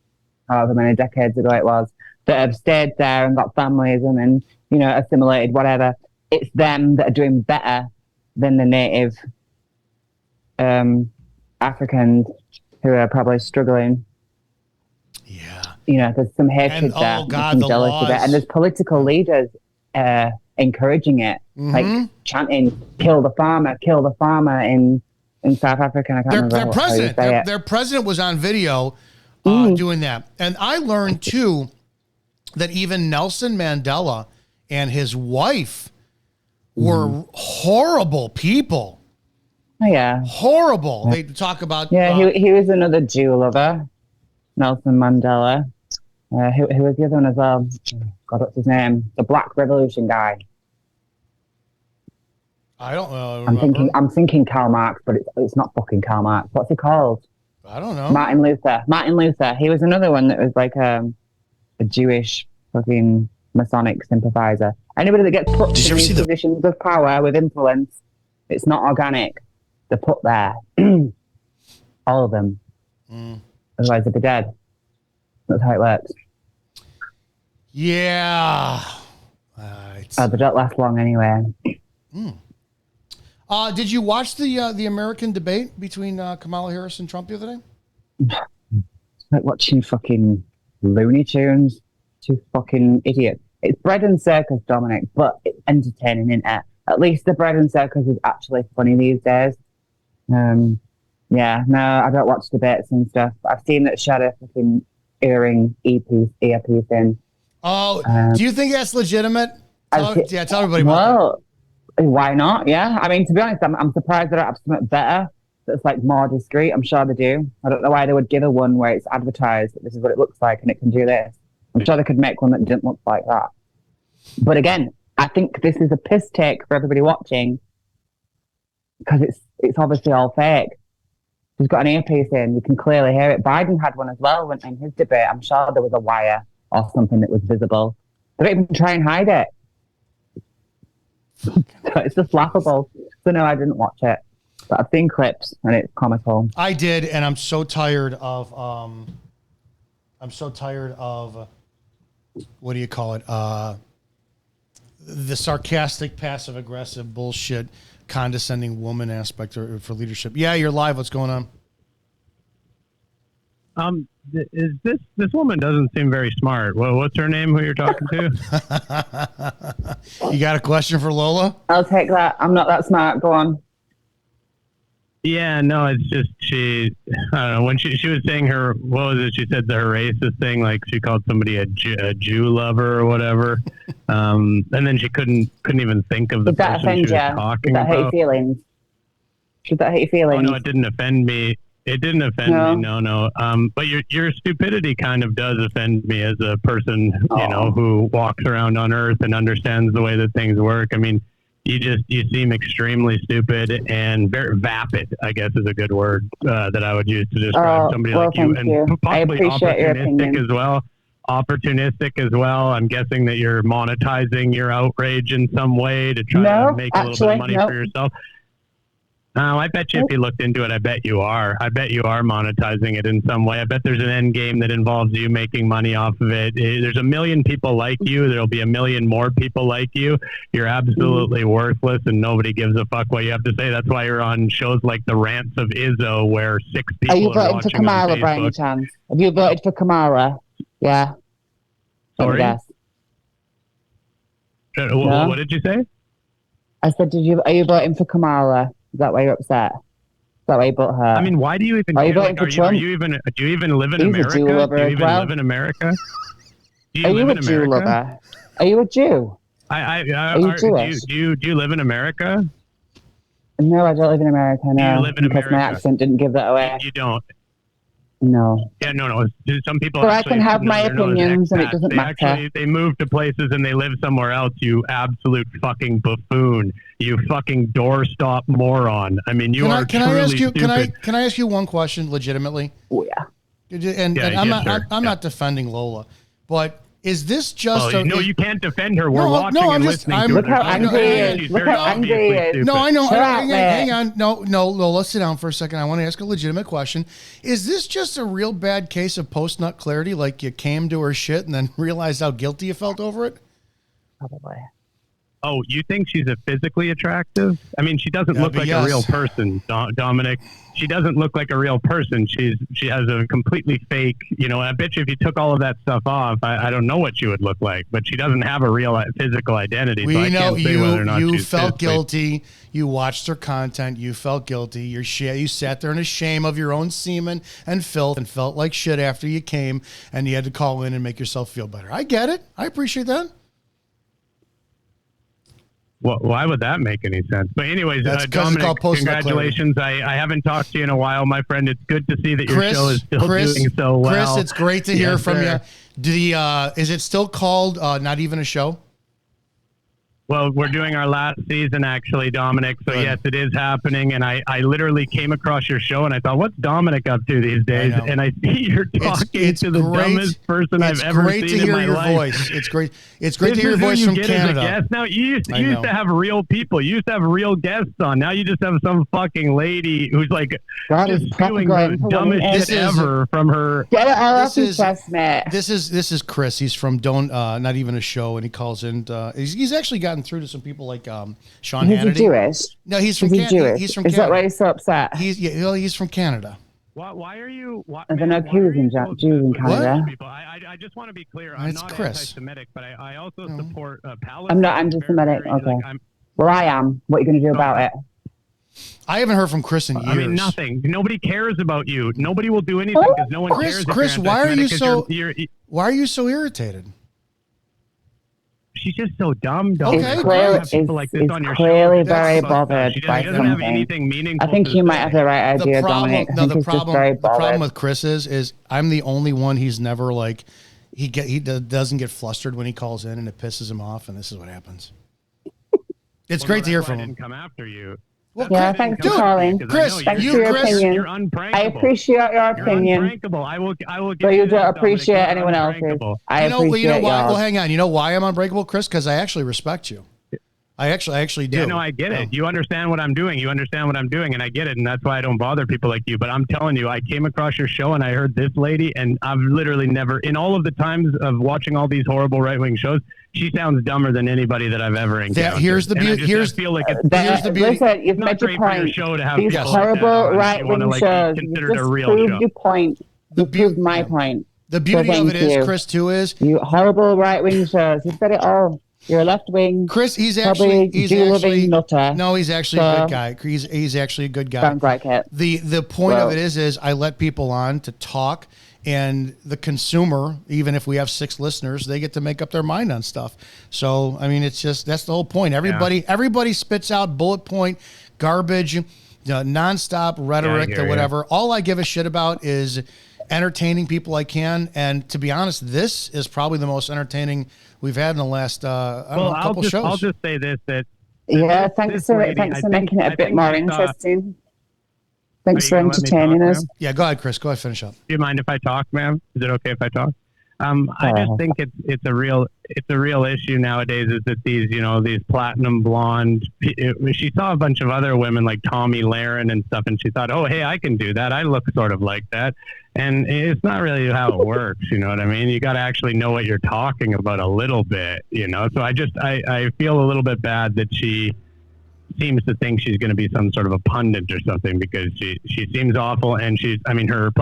S2: however many decades ago it was that have stayed there and got families and then, assimilated, whatever. It's them that are doing better than the native Africans who are probably struggling.
S1: Yeah.
S2: There's some hatred there.
S1: Oh, God, the laws.
S2: And there's political leaders encouraging it, like chanting, kill the farmer in South Africa. I can't remember
S1: their president was on video doing that. And I learned, too, that even Nelson Mandela and his wife were horrible people.
S2: Oh, yeah.
S1: Horrible. They talk about...
S2: Yeah, he was another Jew lover, Nelson Mandela. Who was the other one as well? God, what's his name? The Black Revolution guy.
S1: I don't know.
S2: I'm thinking Karl Marx, but it's not fucking Karl Marx. What's he called?
S1: I don't know.
S2: Martin Luther. He was another one that was like a Jewish fucking Masonic sympathizer. Anybody that gets put in these positions of power with influence, it's not organic. They're put there. All of them. Otherwise they'd be dead. That's how it works.
S1: Yeah.
S2: They don't last long anyway.
S1: Did you watch the American debate between Kamala Harris and Trump the other day?
S2: Like watching fucking Looney Tunes. Two fucking idiots. It's bread and circus, Dominic, but it's entertaining, isn't it? At least the bread and circus is actually funny these days. Yeah, no, I don't watch debates and stuff. I've seen that she had a fucking earpiece in.
S1: Oh, do you think that's legitimate? Tell everybody about
S2: well, why not? Yeah. I mean, to be honest, I'm surprised they don't have something better that's like more discreet. I'm sure they do. I don't know why they would give her one where it's advertised that this is what it looks like and it can do this. I'm sure they could make one that didn't look like that. But again, I think this is a piss take for everybody watching because it's obviously all fake. She's got an earpiece in. You can clearly hear it. Biden had one as well in his debate. I'm sure there was a wire or something that was visible. They don't even try and hide it. So it's just laughable. So no, I didn't watch it. But I've seen clips and it's comical.
S1: I did, and I'm so tired of what do you call it? The sarcastic, passive-aggressive bullshit, condescending woman aspect for leadership. Yeah, you're live. What's going on?
S10: Is this woman doesn't seem very smart. Well, what's her name? Who you're talking to?
S1: You got a question for Lola?
S2: I'll take that. I'm not that smart. Go on.
S10: Yeah, no, it's just I don't know, when she was saying what was it? She said her racist thing, like she called somebody a Jew lover or whatever. And then she couldn't even think of the person she was talking
S2: about. Did that hurt your feelings? Should that hurt your feelings?
S10: Oh, no, it didn't offend me. It didn't offend me. No. But your stupidity kind of does offend me as a person, who walks around on Earth and understands the way that things work. I mean, you seem extremely stupid and very vapid, I guess is a good word that I would use to describe somebody like you. And possibly opportunistic as well. Opportunistic as well. I'm guessing that you're monetizing your outrage in some way to try to make a little bit of money for yourself. I bet you if you looked into it, I bet you are. I bet you are monetizing it in some way. I bet there's an end game that involves you making money off of it. There's a million people like you. There'll be a million more people like you. You're absolutely worthless and nobody gives a fuck what you have to say. That's why you're on shows like the Rants of Izzo where 6 people
S2: are you
S10: are
S2: voting for Kamala by any chance? Have you voted for Kamala? Yeah.
S10: Sorry? What did you say?
S2: I said, are you voting for Kamala? Is that why you're upset? Is that why you bought her?
S10: I mean, why do you even?
S2: Are you voting for Trump?
S10: Do you even live in America? Do you even live in America?
S2: Are you a Jew lover? Are you a Jew?
S10: Are you Jewish? Do you live in America?
S2: No, I don't live in America. No,
S10: do you live in
S2: because
S10: America?
S2: My accent didn't give that away.
S10: You don't.
S2: No.
S10: Yeah, no. Some people.
S2: So I can have my opinions, and it doesn't matter.
S10: They move to places and they live somewhere else. You absolute fucking buffoon. You fucking doorstop moron. I mean, you are truly stupid.
S1: Can I ask you one question, legitimately?
S2: Oh yeah.
S1: And I'm not defending Lola, but is this just?
S10: No, you can't defend her. We're watching and listening to
S2: her. Look how angry he is. Look how angry he is.
S1: No, I know. Hang on. No, Lola, sit down for a second. I want to ask a legitimate question. Is this just a real bad case of post-nut clarity? Like you came to her shit and then realized how guilty you felt over it?
S2: Probably.
S10: Oh, you think she's a physically attractive? I mean, she doesn't look like a real person, Dominic. She doesn't look like a real person. She has a completely fake, I bet you if you took all of that stuff off, I don't know what she would look like, but she doesn't have a real physical identity.
S1: We
S10: so I
S1: know
S10: can't say whether or not
S1: you felt guilty. You watched her content. You felt guilty. You sat there in a shame of your own semen and filth and felt like shit after you came and you had to call in and make yourself feel better. I get it. I appreciate that.
S10: Well, why would that make any sense? But anyways, Dominic, congratulations. I haven't talked to you in a while, my friend. It's good to see that your show is still doing so well.
S1: Chris, it's great to hear from you. Is it still called Not Even a Show?
S10: Well, we're doing our last season, actually, Dominic. So, yes, it is happening. And I literally came across your show, and I thought, what's Dominic up to these days? And I see you're talking to the dumbest person I've ever seen in my life.
S1: It's great. It's great to hear your voice from Canada.
S10: Now, you used to have real people. You used to have real guests on. Now you just have some fucking lady who's like just doing the dumbest shit ever from her.
S2: Get it all off his chest, Matt.
S1: This is Chris. He's from Not Even a Show, and he calls in. He's actually gotten gotten through to some people like Sean
S2: He's
S1: Hannity.
S2: Jewish.
S1: No, he's from
S2: Jewish.
S1: He's from
S2: Is
S1: Canada.
S2: that why he's so upset?
S1: He's from Canada.
S10: Why are you?
S2: I don't know Jews in Canada.
S10: I just want to be clear.
S1: It's
S10: I'm not
S1: Chris.
S10: anti-Semitic, but I also support Palestine.
S2: I'm not anti-Semitic. Okay. Well, I am. What are you going to do about it?
S1: I haven't heard from Chris in years.
S10: I mean, nothing. Nobody cares about you. Nobody will do anything because no one cares.
S1: Chris, why are you so? Why are you so irritated?
S10: She's just so dumb.
S1: Okay,
S2: clearly very bothered by something. I think you might have the right idea, Dominic.
S1: The problem with Chris is I'm the only one he's never like. He doesn't get flustered when he calls in, and it pisses him off, and this is what happens. It's great to hear from him.
S10: I didn't come after you.
S2: Well, yeah, thanks for calling.
S1: Chris,
S2: thanks for your opinion.
S10: You're unprankable.
S2: I appreciate your opinion.
S10: You're unprankable. I will
S2: but you don't appreciate anyone else's. I appreciate
S1: you know why?
S2: yours.
S1: Well, hang on. You know why I'm unbreakable, Chris? Because I actually respect you. I actually do.
S10: Yeah, no, I get it. You understand what I'm doing. You understand what I'm doing, and I get it, and that's why I don't bother people like you. But I'm telling you, I came across your show, and I heard this lady, and I've literally never, in all of the times of watching all these horrible right-wing shows, she sounds dumber than anybody that I've ever encountered.
S1: Here's the beauty.
S10: Here's the beauty.
S2: Listen, you've made your point. These horrible right-wing shows. You just proved your point. You proved my point.
S1: The beauty of it is, Chris, too, is
S2: you horrible right-wing shows. You've said it all. You're a left wing.
S1: Nutter. No, he's actually a good guy. He's actually a good guy.
S2: Sounds like it.
S1: The point of it is I let people on to talk, and the consumer, even if we have 6 listeners, they get to make up their mind on stuff. So I mean, it's just that's the whole point. Everybody spits out bullet point garbage, nonstop rhetoric or whatever. All I give a shit about is entertaining people I can, and to be honest, this is probably the most entertaining we've had in the last couple shows.
S10: I'll just say this:
S2: thanks for making it a bit more interesting. Thanks for entertaining us.
S1: Yeah, go ahead, Chris. Go ahead, finish up.
S10: Do you mind if I talk, ma'am? Is it okay if I talk? I just think it's a real issue nowadays. Is that these platinum blonde? She saw a bunch of other women like Tommy Lahren and stuff, and she thought, oh, hey, I can do that. I look sort of like that, and it's not really how it works. You know what I mean? You got to actually know what you're talking about a little bit. So I feel a little bit bad that she seems to think she's going to be some sort of a pundit or something because she seems awful, and her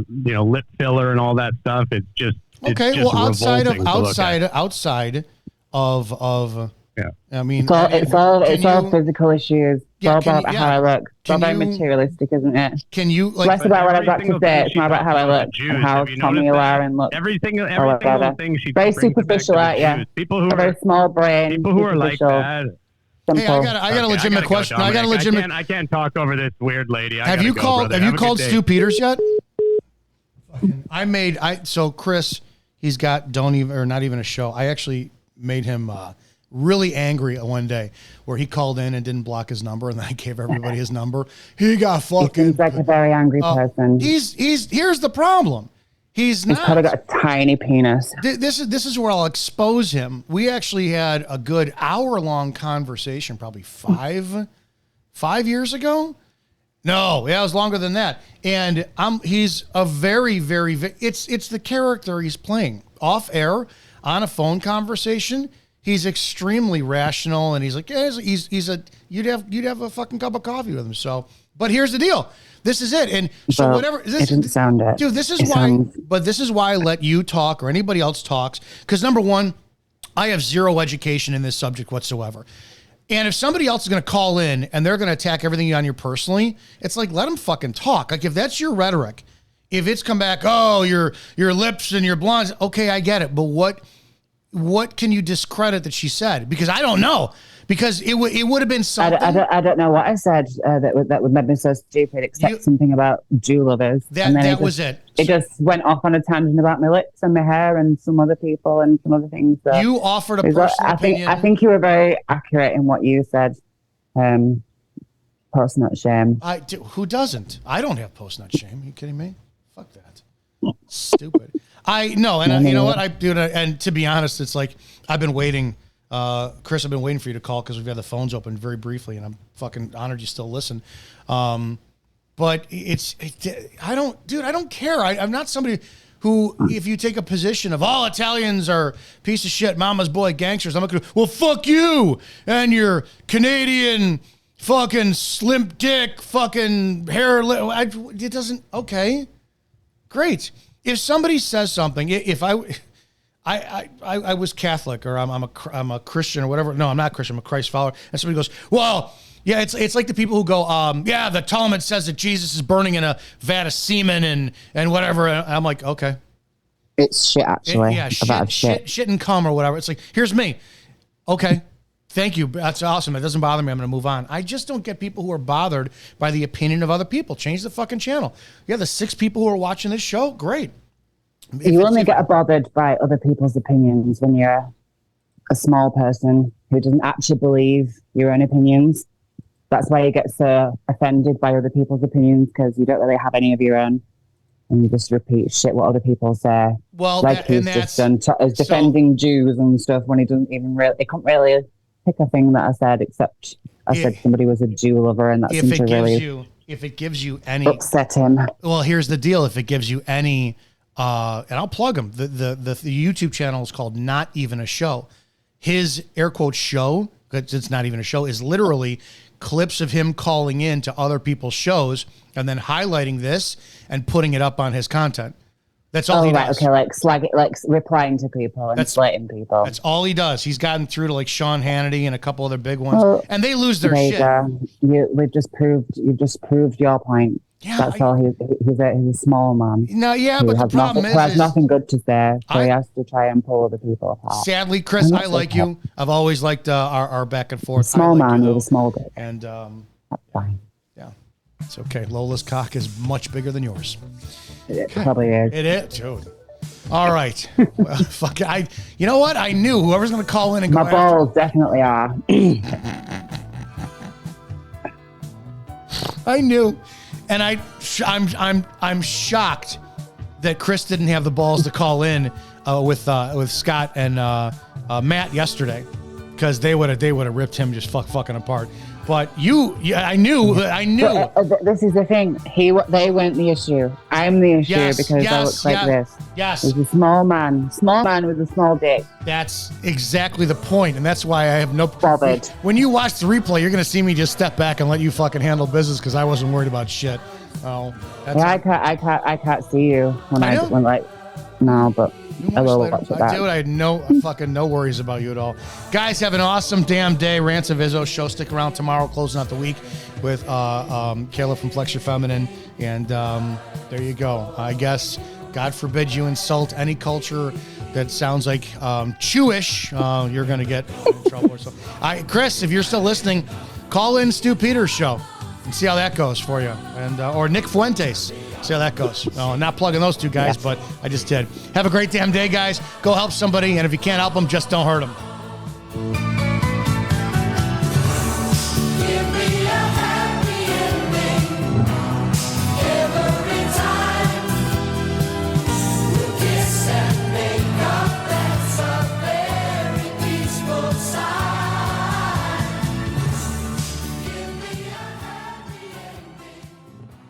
S10: lip filler and all that stuff. It's just
S1: outside of
S2: yeah. I mean, it's all physical issues. It's all about how I look. It's all very materialistic, isn't it?
S1: Can you
S2: less about what I've got to say? It's more about how I look and how Tommy Lahren looks.
S10: Every single thing she
S2: very superficial, People who are very small brain.
S10: People who are like that.
S1: Hey, I got a legitimate question.
S10: I can't talk over this weird lady.
S1: Have you called Stu Peters yet? So Chris, he's got not even a show. I actually made him really angry one day where he called in and didn't block his number, and then I gave everybody his number. He got fucking.
S2: He's like a very angry person.
S1: Here's the problem. He's
S2: probably got a tiny penis.
S1: This is where I'll expose him. We actually had a good hour-long conversation, probably five years ago. No, it was longer than that. And he's a very, very. It's the character he's playing off air on a phone conversation. He's extremely rational, and he's like, yeah, you'd have a fucking cup of coffee with him. So, but here's the deal. This is it. And so whatever.
S2: It didn't sound it.
S1: Dude, this is why I let you talk or anybody else talks. Because number one, I have zero education in this subject whatsoever. And if somebody else is going to call in and they're going to attack everything on you personally, it's like, let them fucking talk. Like if that's your rhetoric, if it's come back, oh, your lips and your blondes. Okay, I get it. But what can you discredit that she said? Because I don't know. Because it would have been something.
S2: I don't know what I said that would make me so stupid, except something about Jew lovers.
S1: That was it.
S2: It just went off on a tangent about my lips and my hair and some other people and some other things. So
S1: you offered a personal opinion.
S2: I think you were very accurate in what you said. Post nut shame.
S1: Who doesn't? I don't have post nut shame. Are you kidding me? Fuck that. Stupid. You know what I do. And to be honest, it's like I've been waiting. Chris, I've been waiting for you to call because we've had the phones open very briefly, and I'm fucking honored you still listen. But I don't care. I'm not somebody who, if you take a position of all Italians are piece of shit, mama's boy gangsters, I'm going to go, well, fuck you and your Canadian fucking slim dick fucking hair. It doesn't, okay, great. If somebody says something, if I was Catholic or I'm a Christian or whatever. No, I'm not Christian. I'm a Christ follower. And somebody goes, well, yeah, it's like the people who go, yeah, the Talmud says that Jesus is burning in a vat of semen and whatever. And I'm like, okay.
S2: It's shit, actually.
S1: Yeah, shit and cum or whatever. It's like, here's me. Okay. Thank you. That's awesome. It doesn't bother me. I'm going to move on. I just don't get people who are bothered by the opinion of other people. Change the fucking channel. Yeah, the 6 people who are watching this show, great.
S2: You only get bothered by other people's opinions when you're a small person who doesn't actually believe your own opinions. That's why you get so offended by other people's opinions, because you don't really have any of your own. And you just repeat shit what other people say.
S1: Well,
S2: like he's just done is defending Jews and stuff when he doesn't even really, he couldn't really pick a thing that I said, except I said somebody was a Jew lover, and that seemed to really
S1: if it gives you any
S2: upset him.
S1: Well, here's the deal: if it gives you any, and I'll plug him. The YouTube channel is called Not Even a Show. His air quote show, because it's not even a show, is literally clips of him calling in to other people's shows and then highlighting this and putting it up on his content. That's all he does.
S2: Okay, like replying to people and slating people.
S1: That's all he does. He's gotten through to like Sean Hannity and a couple other big ones, and they lose their shit.
S2: You've just proved your point. Yeah, that's all. He's a small man.
S1: No, yeah, but the problem
S2: is, has nothing good to say, so he has to try and pull other people apart.
S1: Sadly, Chris, I like you. I've always liked our back and forth.
S2: Small man with a small dick,
S1: and
S2: that's fine.
S1: Yeah, it's okay. Lola's cock is much bigger than yours.
S2: It probably is.
S1: It is, dude. All right. Well, fuck. You know what? I knew whoever's going to call in and go.
S2: My balls definitely are.
S1: I knew, and I'm shocked that Chris didn't have the balls to call in with Scott and Matt yesterday, because they would have ripped him just fucking apart. But I knew.
S2: This is the thing. They weren't the issue. I'm the issue because I look like this.
S1: Yes.
S2: He's a small man with a small dick.
S1: That's exactly the point, and that's why I have no
S2: bothered.
S1: When you watch the replay, you're gonna see me just step back and let you fucking handle business, because I wasn't worried about shit. Oh,
S2: I can't see you when no, but I will watch it back.
S1: Dude, I had no worries about you at all. Guys, have an awesome damn day. Rants of Izzo show. Stick around tomorrow, closing out the week with Kayla from Flex Your Feminine. And there you go. I guess, God forbid you insult any culture that sounds like Jewish. You're going to get in trouble or something. Chris, if you're still listening, call in Stu Peters' show and see how that goes for you. And or Nick Fuentes. See how that goes. No, not plugging those two guys, but I just did. Have a great damn day, guys. Go help somebody, and if you can't help them, just don't hurt them.